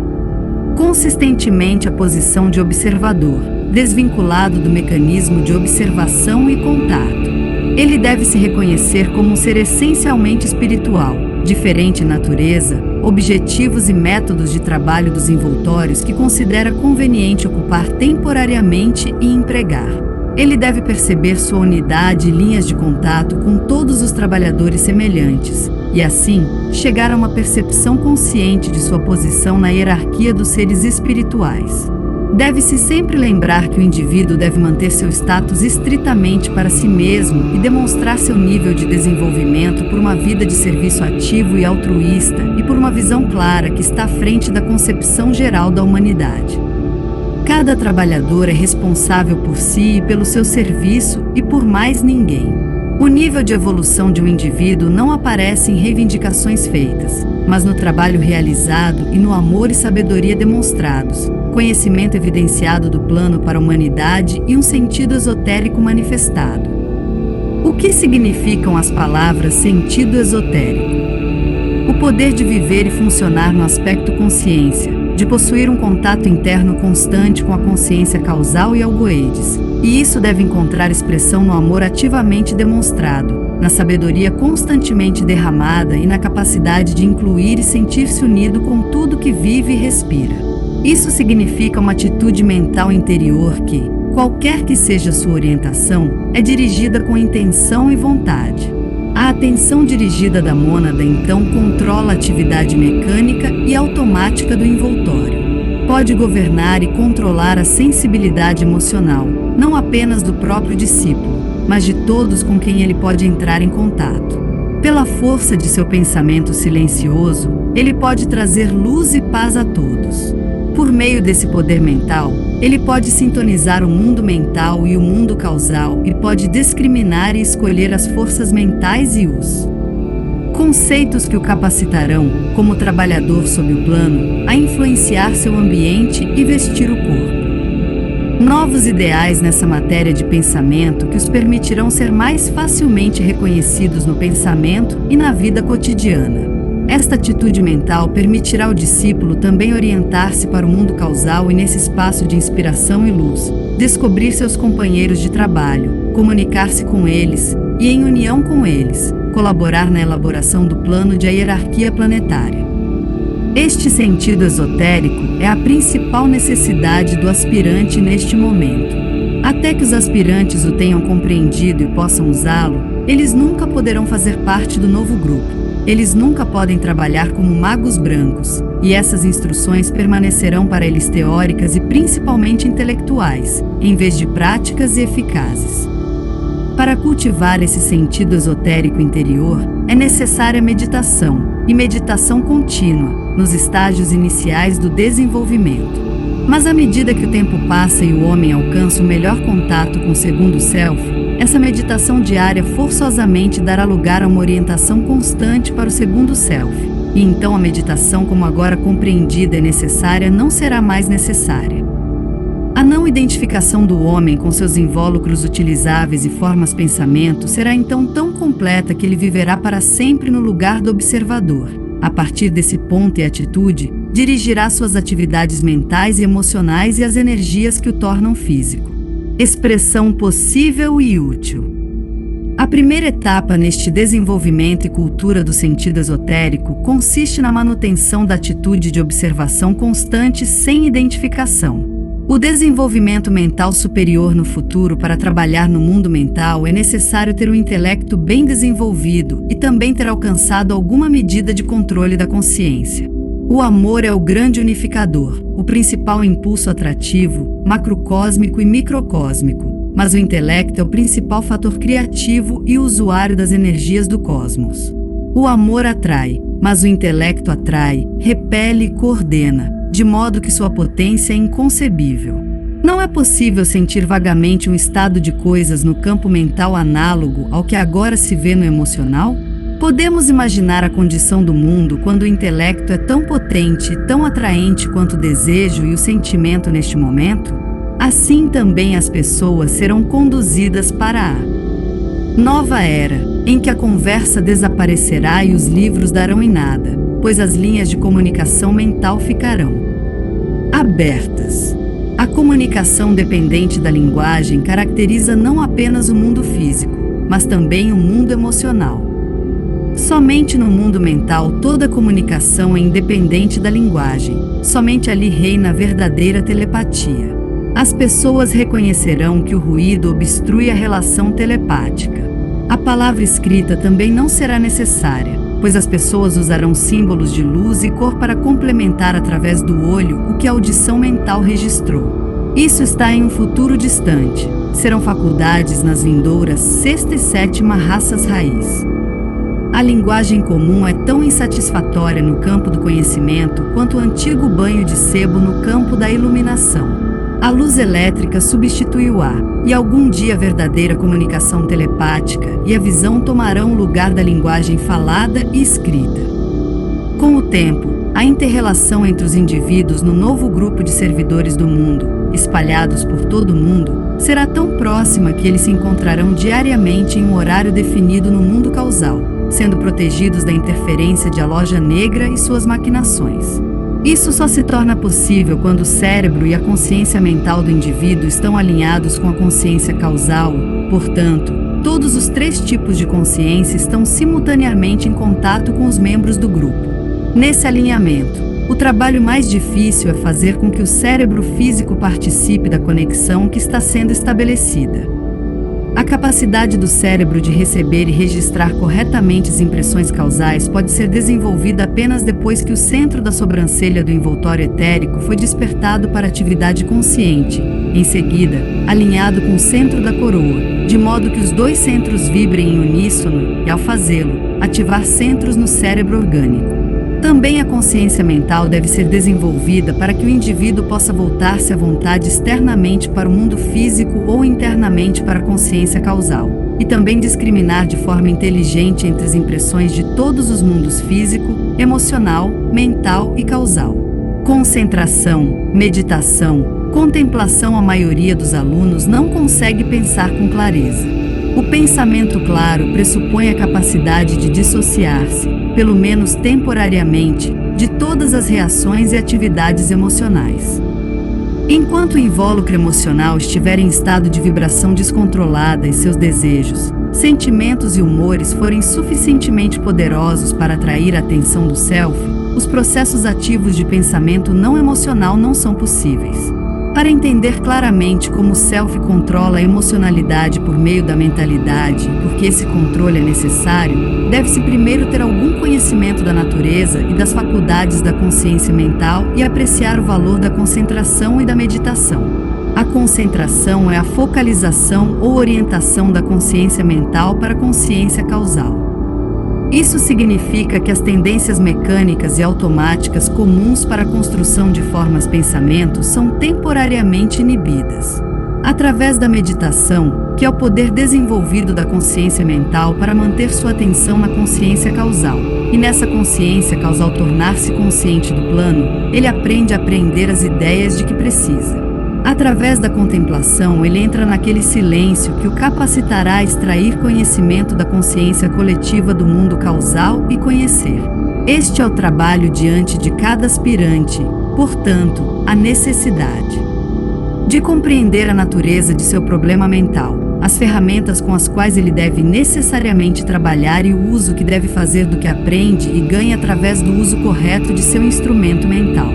consistentemente a posição de observador, desvinculado do mecanismo de observação e contato. Ele deve se reconhecer como um ser essencialmente espiritual, diferente em natureza, objetivos e métodos de trabalho dos envoltórios que considera conveniente ocupar temporariamente e empregar. Ele deve perceber sua unidade e linhas de contato com todos os trabalhadores semelhantes, e assim, chegar a uma percepção consciente de sua posição na hierarquia dos seres espirituais. Deve-se sempre lembrar que o indivíduo deve manter seu status estritamente para si mesmo e demonstrar seu nível de desenvolvimento por uma vida de serviço ativo e altruísta e por uma visão clara que está à frente da concepção geral da humanidade. Cada trabalhador é responsável por si e pelo seu serviço e por mais ninguém. O nível de evolução de um indivíduo não aparece em reivindicações feitas, mas no trabalho realizado e no amor e sabedoria demonstrados, conhecimento evidenciado do plano para a humanidade e um sentido esotérico manifestado. O que significam as palavras sentido esotérico? O poder de viver e funcionar no aspecto consciência, de possuir um contato interno constante com a consciência causal e algoides, e isso deve encontrar expressão no amor ativamente demonstrado, na sabedoria constantemente derramada e na capacidade de incluir e sentir-se unido com tudo que vive e respira. Isso significa uma atitude mental interior que, qualquer que seja sua orientação, é dirigida com intenção e vontade. A atenção dirigida da mônada, então, controla a atividade mecânica e automática do envoltório. Pode governar e controlar a sensibilidade emocional, não apenas do próprio discípulo, mas de todos com quem ele pode entrar em contato. Pela força de seu pensamento silencioso, ele pode trazer luz e paz a todos. Por meio desse poder mental, ele pode sintonizar o mundo mental e o mundo causal e pode discriminar e escolher as forças mentais e os conceitos que o capacitarão, como trabalhador sob o plano, a influenciar seu ambiente e vestir o corpo. Novos ideais nessa matéria de pensamento que os permitirão ser mais facilmente reconhecidos no pensamento e na vida cotidiana. Esta atitude mental permitirá ao discípulo também orientar-se para o mundo causal e nesse espaço de inspiração e luz, descobrir seus companheiros de trabalho, comunicar-se com eles e, em união com eles, colaborar na elaboração do plano de hierarquia planetária. Este sentido esotérico é a principal necessidade do aspirante neste momento. Até que os aspirantes o tenham compreendido e possam usá-lo, eles nunca poderão fazer parte do novo grupo. Eles nunca podem trabalhar como magos brancos, e essas instruções permanecerão para eles teóricas e principalmente intelectuais, em vez de práticas e eficazes. Para cultivar esse sentido esotérico interior, é necessária meditação, e meditação contínua, nos estágios iniciais do desenvolvimento. Mas à medida que o tempo passa e o homem alcança o melhor contato com o segundo self, essa meditação diária forçosamente dará lugar a uma orientação constante para o segundo self, e então a meditação como agora compreendida e necessária não será mais necessária. A não identificação do homem com seus invólucros utilizáveis e formas pensamento será então tão completa que ele viverá para sempre no lugar do observador. A partir desse ponto e atitude, dirigirá suas atividades mentais e emocionais e as energias que o tornam físico. Expressão possível e útil. A primeira etapa neste desenvolvimento e cultura do sentido esotérico consiste na manutenção da atitude de observação constante sem identificação. O desenvolvimento mental superior no futuro para trabalhar no mundo mental é necessário ter um intelecto bem desenvolvido e também ter alcançado alguma medida de controle da consciência. O amor é o grande unificador, o principal impulso atrativo, macrocósmico e microcósmico, mas o intelecto é o principal fator criativo e usuário das energias do cosmos. O amor atrai, mas o intelecto atrai, repele e coordena, de modo que sua potência é inconcebível. Não é possível sentir vagamente um estado de coisas no campo mental análogo ao que agora se vê no emocional? Podemos imaginar a condição do mundo quando o intelecto é tão potente e tão atraente quanto o desejo e o sentimento neste momento? Assim também as pessoas serão conduzidas para a nova era, em que a conversa desaparecerá e os livros darão em nada, pois as linhas de comunicação mental ficarão abertas. A comunicação dependente da linguagem caracteriza não apenas o mundo físico, mas também o mundo emocional. Somente no mundo mental toda comunicação é independente da linguagem, somente ali reina a verdadeira telepatia. As pessoas reconhecerão que o ruído obstrui a relação telepática. A palavra escrita também não será necessária, pois as pessoas usarão símbolos de luz e cor para complementar através do olho o que a audição mental registrou. Isso está em um futuro distante. Serão faculdades nas vindouras sexta e sétima raças raiz. A linguagem comum é tão insatisfatória no campo do conhecimento quanto o antigo banho de sebo no campo da iluminação. A luz elétrica substituiu-a, e algum dia a verdadeira comunicação telepática e a visão tomarão o lugar da linguagem falada e escrita. Com o tempo, a inter-relação entre os indivíduos no novo grupo de servidores do mundo, espalhados por todo o mundo, será tão próxima que eles se encontrarão diariamente em um horário definido no mundo causal, sendo protegidos da interferência de a loja negra e suas maquinações. Isso só se torna possível quando o cérebro e a consciência mental do indivíduo estão alinhados com a consciência causal. Portanto, todos os 3 tipos de consciência estão simultaneamente em contato com os membros do grupo. Nesse alinhamento, o trabalho mais difícil é fazer com que o cérebro físico participe da conexão que está sendo estabelecida. A capacidade do cérebro de receber e registrar corretamente as impressões causais pode ser desenvolvida apenas depois que o centro da sobrancelha do envoltório etérico foi despertado para atividade consciente, em seguida, alinhado com o centro da coroa, de modo que os 2 centros vibrem em uníssono e, ao fazê-lo, ativar centros no cérebro orgânico. Também a consciência mental deve ser desenvolvida para que o indivíduo possa voltar-se à vontade externamente para o mundo físico ou internamente para a consciência causal, e também discriminar de forma inteligente entre as impressões de todos os mundos físico, emocional, mental e causal. Concentração, meditação, contemplação. A maioria dos alunos não consegue pensar com clareza. O pensamento claro pressupõe a capacidade de dissociar-se, pelo menos temporariamente, de todas as reações e atividades emocionais. Enquanto o invólucro emocional estiver em estado de vibração descontrolada e seus desejos, sentimentos e humores forem suficientemente poderosos para atrair a atenção do self, os processos ativos de pensamento não emocional não são possíveis. Para entender claramente como o self controla a emocionalidade por meio da mentalidade, porque esse controle é necessário, deve-se primeiro ter algum conhecimento da natureza e das faculdades da consciência mental e apreciar o valor da concentração e da meditação. A concentração é a focalização ou orientação da consciência mental para a consciência causal. Isso significa que as tendências mecânicas e automáticas comuns para a construção de formas pensamentos são temporariamente inibidas. Através da meditação, que é o poder desenvolvido da consciência mental para manter sua atenção na consciência causal, e nessa consciência causal tornar-se consciente do plano, ele aprende a apreender as ideias de que precisa. Através da contemplação, ele entra naquele silêncio que o capacitará a extrair conhecimento da consciência coletiva do mundo causal e conhecer. Este é o trabalho diante de cada aspirante, portanto, a necessidade de compreender a natureza de seu problema mental, as ferramentas com as quais ele deve necessariamente trabalhar e o uso que deve fazer do que aprende e ganha através do uso correto de seu instrumento mental.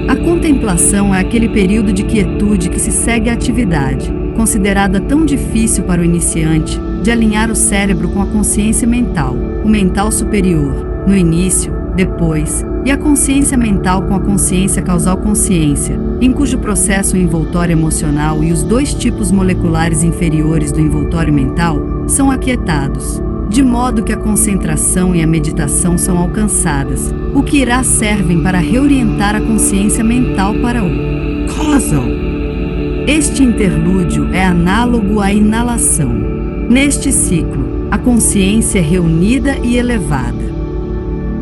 A contemplação é aquele período de quietude que se segue à atividade, considerada tão difícil para o iniciante, de alinhar o cérebro com a consciência mental, o mental superior, no início, depois, e a consciência mental com a consciência causal consciência, em cujo processo o envoltório emocional e os 2 tipos moleculares inferiores do envoltório mental são aquietados, de modo que a concentração e a meditação são alcançadas, o que irá servem para reorientar a consciência mental para o causal. Este interlúdio é análogo à inalação. Neste ciclo, a consciência é reunida e elevada.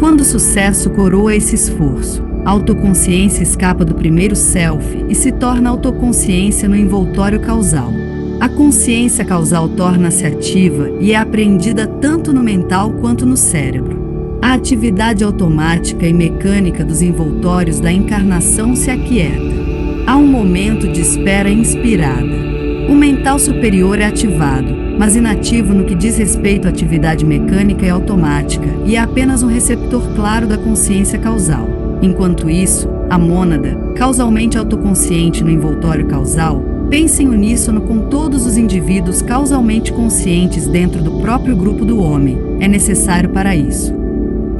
Quando o sucesso coroa esse esforço, a autoconsciência escapa do primeiro self e se torna autoconsciência no envoltório causal. A consciência causal torna-se ativa e é apreendida tanto no mental quanto no cérebro. A atividade automática e mecânica dos envoltórios da encarnação se aquieta. Há um momento de espera inspirada. O mental superior é ativado, mas inativo no que diz respeito à atividade mecânica e automática, e é apenas um receptor claro da consciência causal. Enquanto isso, a mônada, causalmente autoconsciente no envoltório causal, pensa em uníssono com todos os indivíduos causalmente conscientes dentro do próprio grupo do homem. É necessário para isso.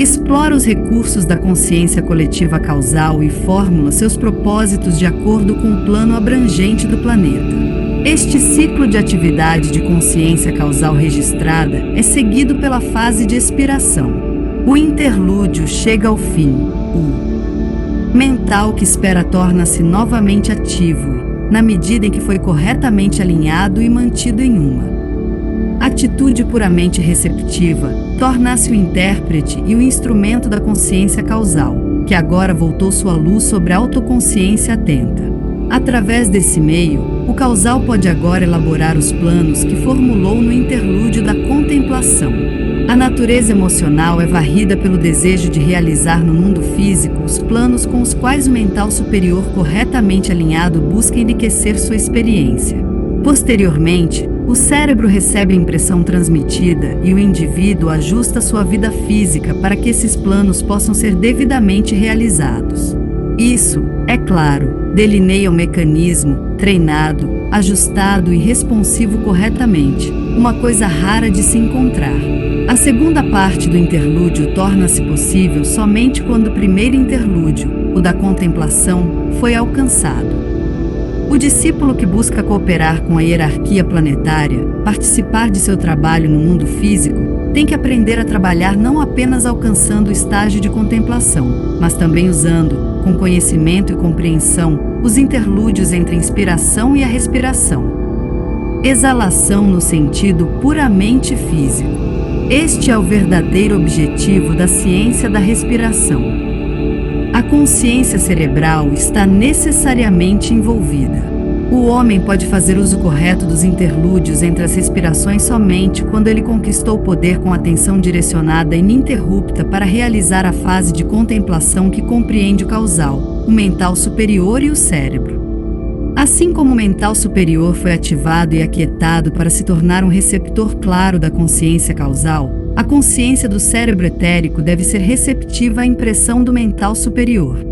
Explora os recursos da consciência coletiva causal e formula seus propósitos de acordo com o plano abrangente do planeta. Este ciclo de atividade de consciência causal registrada é seguido pela fase de expiração. O interlúdio chega ao fim. O mental que espera torna-se novamente ativo, na medida em que foi corretamente alinhado e mantido em uma atitude puramente receptiva, torna-se o intérprete e o instrumento da consciência causal, que agora voltou sua luz sobre a autoconsciência atenta. Através desse meio, o causal pode agora elaborar os planos que formulou no interlúdio da contemplação. A natureza emocional é varrida pelo desejo de realizar no mundo físico os planos com os quais o mental superior corretamente alinhado busca enriquecer sua experiência. Posteriormente, o cérebro recebe a impressão transmitida e o indivíduo ajusta sua vida física para que esses planos possam ser devidamente realizados. Isso, é claro, delineia o mecanismo, treinado, ajustado e responsivo corretamente, uma coisa rara de se encontrar. A segunda parte do interlúdio torna-se possível somente quando o primeiro interlúdio, o da contemplação, foi alcançado. O discípulo que busca cooperar com a hierarquia planetária, participar de seu trabalho no mundo físico, tem que aprender a trabalhar não apenas alcançando o estágio de contemplação, mas também usando, com conhecimento e compreensão, os interlúdios entre a inspiração e a respiração. Exalação no sentido puramente físico. Este é o verdadeiro objetivo da ciência da respiração. A consciência cerebral está necessariamente envolvida. O homem pode fazer uso correto dos interlúdios entre as respirações somente quando ele conquistou o poder com atenção direcionada ininterrupta para realizar a fase de contemplação que compreende o causal, o mental superior e o cérebro. Assim como o mental superior foi ativado e aquietado para se tornar um receptor claro da consciência causal, a consciência do cérebro etérico deve ser receptiva à impressão do mental superior.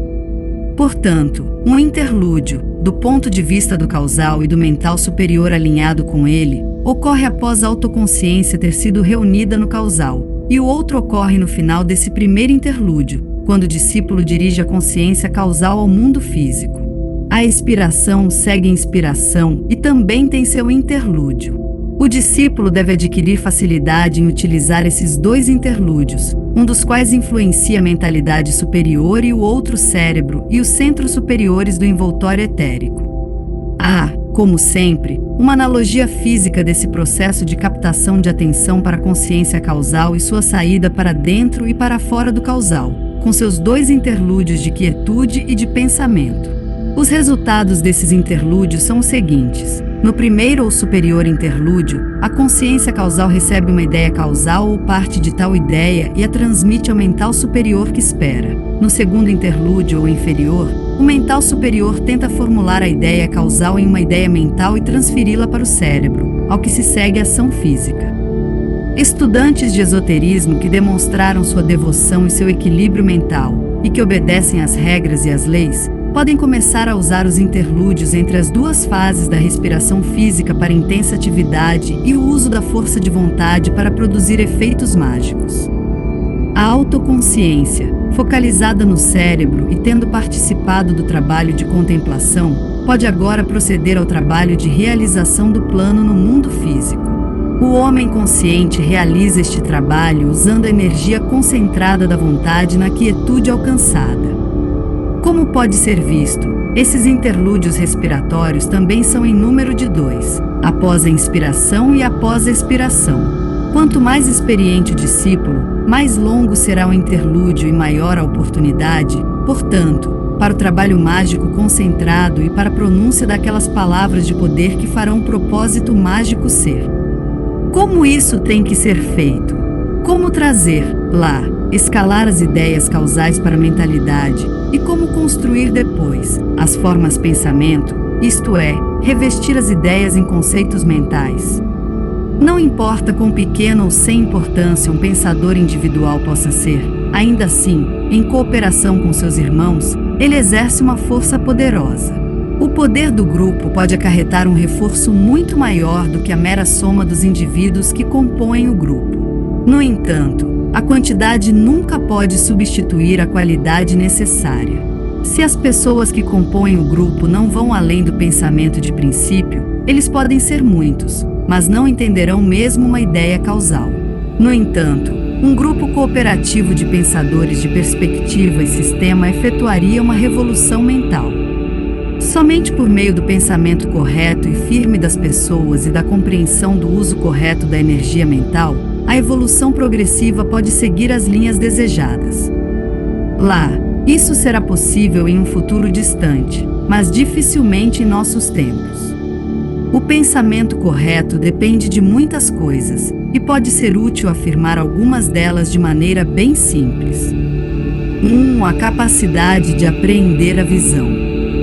Portanto, um interlúdio, do ponto de vista do causal e do mental superior alinhado com ele, ocorre após a autoconsciência ter sido reunida no causal, e o outro ocorre no final desse primeiro interlúdio, quando o discípulo dirige a consciência causal ao mundo físico. A expiração segue a inspiração e também tem seu interlúdio. O discípulo deve adquirir facilidade em utilizar esses dois interlúdios, um dos quais influencia a mentalidade superior e o outro cérebro e os centros superiores do envoltório etérico. Há, como sempre, uma analogia física desse processo de captação de atenção para a consciência causal e sua saída para dentro e para fora do causal, com seus dois interlúdios de quietude e de pensamento. Os resultados desses interlúdios são os seguintes. No primeiro ou superior interlúdio, a consciência causal recebe uma ideia causal ou parte de tal ideia e a transmite ao mental superior que espera. No segundo interlúdio ou inferior, o mental superior tenta formular a ideia causal em uma ideia mental e transferi-la para o cérebro, ao que se segue a ação física. Estudantes de esoterismo que demonstraram sua devoção e seu equilíbrio mental, e que obedecem às regras e às leis, podem começar a usar os interlúdios entre as duas fases da respiração física para intensa atividade e o uso da força de vontade para produzir efeitos mágicos. A autoconsciência, focalizada no cérebro e tendo participado do trabalho de contemplação, pode agora proceder ao trabalho de realização do plano no mundo físico. O homem consciente realiza este trabalho usando a energia concentrada da vontade na quietude alcançada. Como pode ser visto, esses interlúdios respiratórios também são em número de 2, após a inspiração e após a expiração. Quanto mais experiente o discípulo, mais longo será o interlúdio e maior a oportunidade Portanto, para o trabalho mágico concentrado e para a pronúncia daquelas palavras de poder que farão o propósito mágico ser. Como isso tem que ser feito? Como trazer, lá, escalar as ideias causais para a mentalidade e como construir depois as formas pensamento, isto é, revestir as ideias em conceitos mentais. Não importa quão pequeno ou sem importância um pensador individual possa ser, ainda assim, em cooperação com seus irmãos, ele exerce uma força poderosa. O poder do grupo pode acarretar um reforço muito maior do que a mera soma dos indivíduos que compõem o grupo. No entanto, a quantidade nunca pode substituir a qualidade necessária. Se as pessoas que compõem o grupo não vão além do pensamento de princípio, eles podem ser muitos, mas não entenderão mesmo uma ideia causal. No entanto, um grupo cooperativo de pensadores de perspectiva e sistema efetuaria uma revolução mental. Somente por meio do pensamento correto e firme das pessoas e da compreensão do uso correto da energia mental, a evolução progressiva pode seguir as linhas desejadas. Lá, isso será possível em um futuro distante, mas dificilmente em nossos tempos. O pensamento correto depende de muitas coisas, e pode ser útil afirmar algumas delas de maneira bem simples. 1. A capacidade de apreender a visão.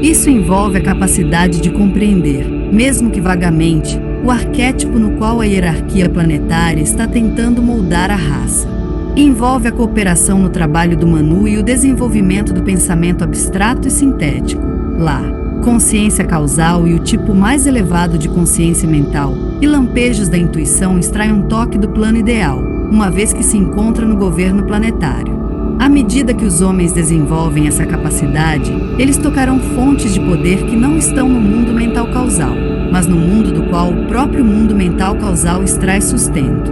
Isso envolve a capacidade de compreender, mesmo que vagamente, o arquétipo no qual a hierarquia planetária está tentando moldar a raça. Envolve a cooperação no trabalho do Manu e o desenvolvimento do pensamento abstrato e sintético. Lá, consciência causal e o tipo mais elevado de consciência mental, e lampejos da intuição extraem um toque do plano ideal, uma vez que se encontra no governo planetário. À medida que os homens desenvolvem essa capacidade, eles tocarão fontes de poder que não estão no mundo mental causal, mas no mundo do qual o próprio mundo mental causal extrai sustento.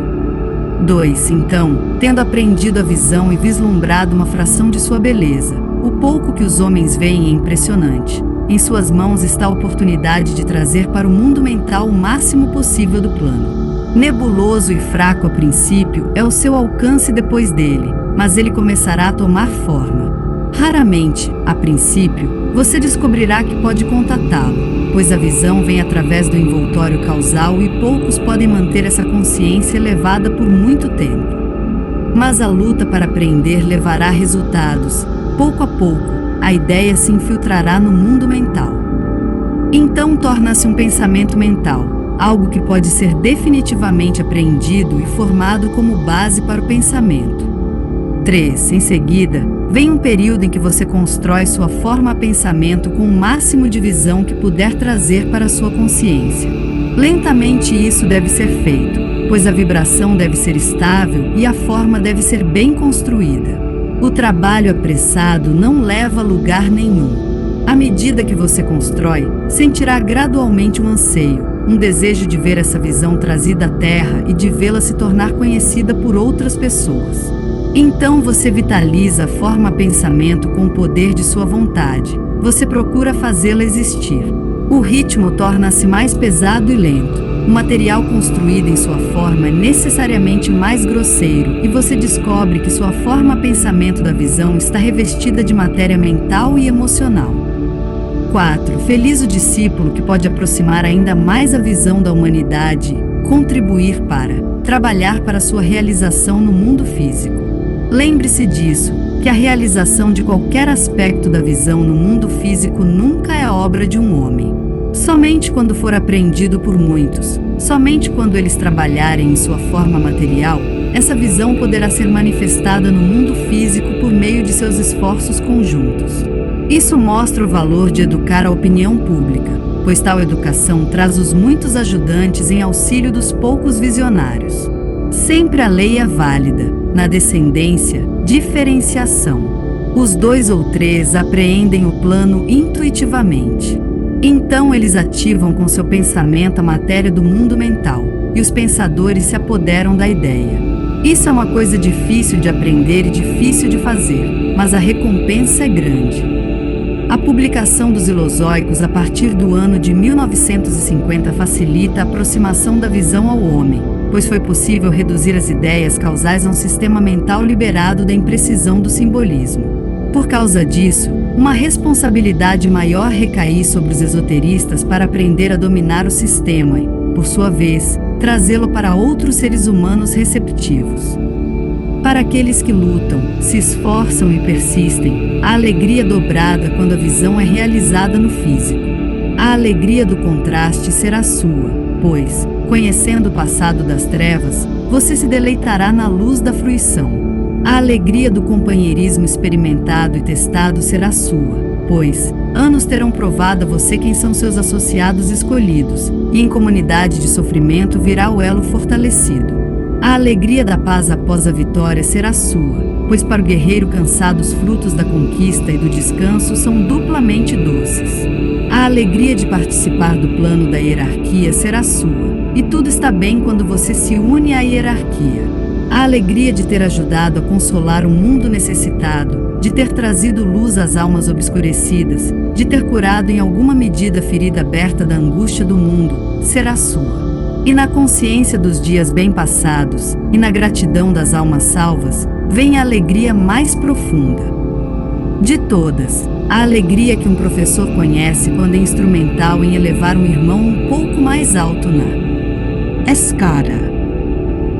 2. Então, tendo aprendido a visão e vislumbrado uma fração de sua beleza, o pouco que os homens veem é impressionante. Em suas mãos está a oportunidade de trazer para o mundo mental o máximo possível do plano. Nebuloso e fraco a princípio é o seu alcance depois dele, mas ele começará a tomar forma. Raramente, a princípio, você descobrirá que pode contatá-lo, pois a visão vem através do envoltório causal e poucos podem manter essa consciência elevada por muito tempo. Mas a luta para aprender levará a resultados. Pouco a pouco, a ideia se infiltrará no mundo mental. Então torna-se um pensamento mental, algo que pode ser definitivamente apreendido e formado como base para o pensamento. 3. Em seguida, vem um período em que você constrói sua forma pensamento com o máximo de visão que puder trazer para a sua consciência. Lentamente isso deve ser feito, pois a vibração deve ser estável e a forma deve ser bem construída. O trabalho apressado não leva a lugar nenhum. À medida que você constrói, sentirá gradualmente um anseio, um desejo de ver essa visão trazida à Terra e de vê-la se tornar conhecida por outras pessoas. Então você vitaliza a forma pensamento com o poder de sua vontade. Você procura fazê-la existir. O ritmo torna-se mais pesado e lento. O material construído em sua forma é necessariamente mais grosseiro e você descobre que sua forma pensamento da visão está revestida de matéria mental e emocional. 4. Feliz o discípulo que pode aproximar ainda mais a visão da humanidade, contribuir para, trabalhar para sua realização no mundo físico. Lembre-se disso, que a realização de qualquer aspecto da visão no mundo físico nunca é a obra de um homem. Somente quando for apreendido por muitos, somente quando eles trabalharem em sua forma material, essa visão poderá ser manifestada no mundo físico por meio de seus esforços conjuntos. Isso mostra o valor de educar a opinião pública, pois tal educação traz os muitos ajudantes em auxílio dos poucos visionários. Sempre a lei é válida, na descendência, diferenciação. Os 2 ou 3 apreendem o plano intuitivamente. Então eles ativam com seu pensamento a matéria do mundo mental, e os pensadores se apoderam da ideia. Isso é uma coisa difícil de aprender e difícil de fazer, mas a recompensa é grande. A publicação dos Ilozoicos a partir do ano de 1950 facilita a aproximação da visão ao homem, pois foi possível reduzir as ideias causais a um sistema mental liberado da imprecisão do simbolismo. Por causa disso, uma responsabilidade maior recai sobre os esoteristas para aprender a dominar o sistema e, por sua vez, trazê-lo para outros seres humanos receptivos. Para aqueles que lutam, se esforçam e persistem, a alegria dobrada quando a visão é realizada no físico. A alegria do contraste será sua, pois, conhecendo o passado das trevas, você se deleitará na luz da fruição. A alegria do companheirismo experimentado e testado será sua, pois, anos terão provado a você quem são seus associados escolhidos, e em comunidade de sofrimento virá o elo fortalecido. A alegria da paz após a vitória será sua, pois para o guerreiro cansado os frutos da conquista e do descanso são duplamente doces. A alegria de participar do plano da hierarquia será sua, e tudo está bem quando você se une à hierarquia. A alegria de ter ajudado a consolar o mundo necessitado, de ter trazido luz às almas obscurecidas, de ter curado em alguma medida a ferida aberta da angústia do mundo, será sua. E na consciência dos dias bem passados, e na gratidão das almas salvas, vem a alegria mais profunda de todas, a alegria que um professor conhece quando é instrumental em elevar um irmão um pouco mais alto na escala.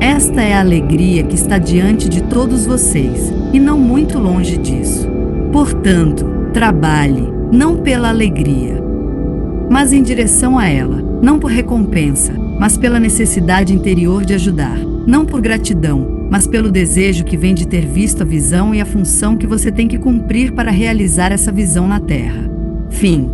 Esta é a alegria que está diante de todos vocês, e não muito longe disso. Portanto, trabalhe, não pela alegria, mas em direção a ela, não por recompensa, mas pela necessidade interior de ajudar, não por gratidão, mas pelo desejo que vem de ter visto a visão e a função que você tem que cumprir para realizar essa visão na Terra. Fim.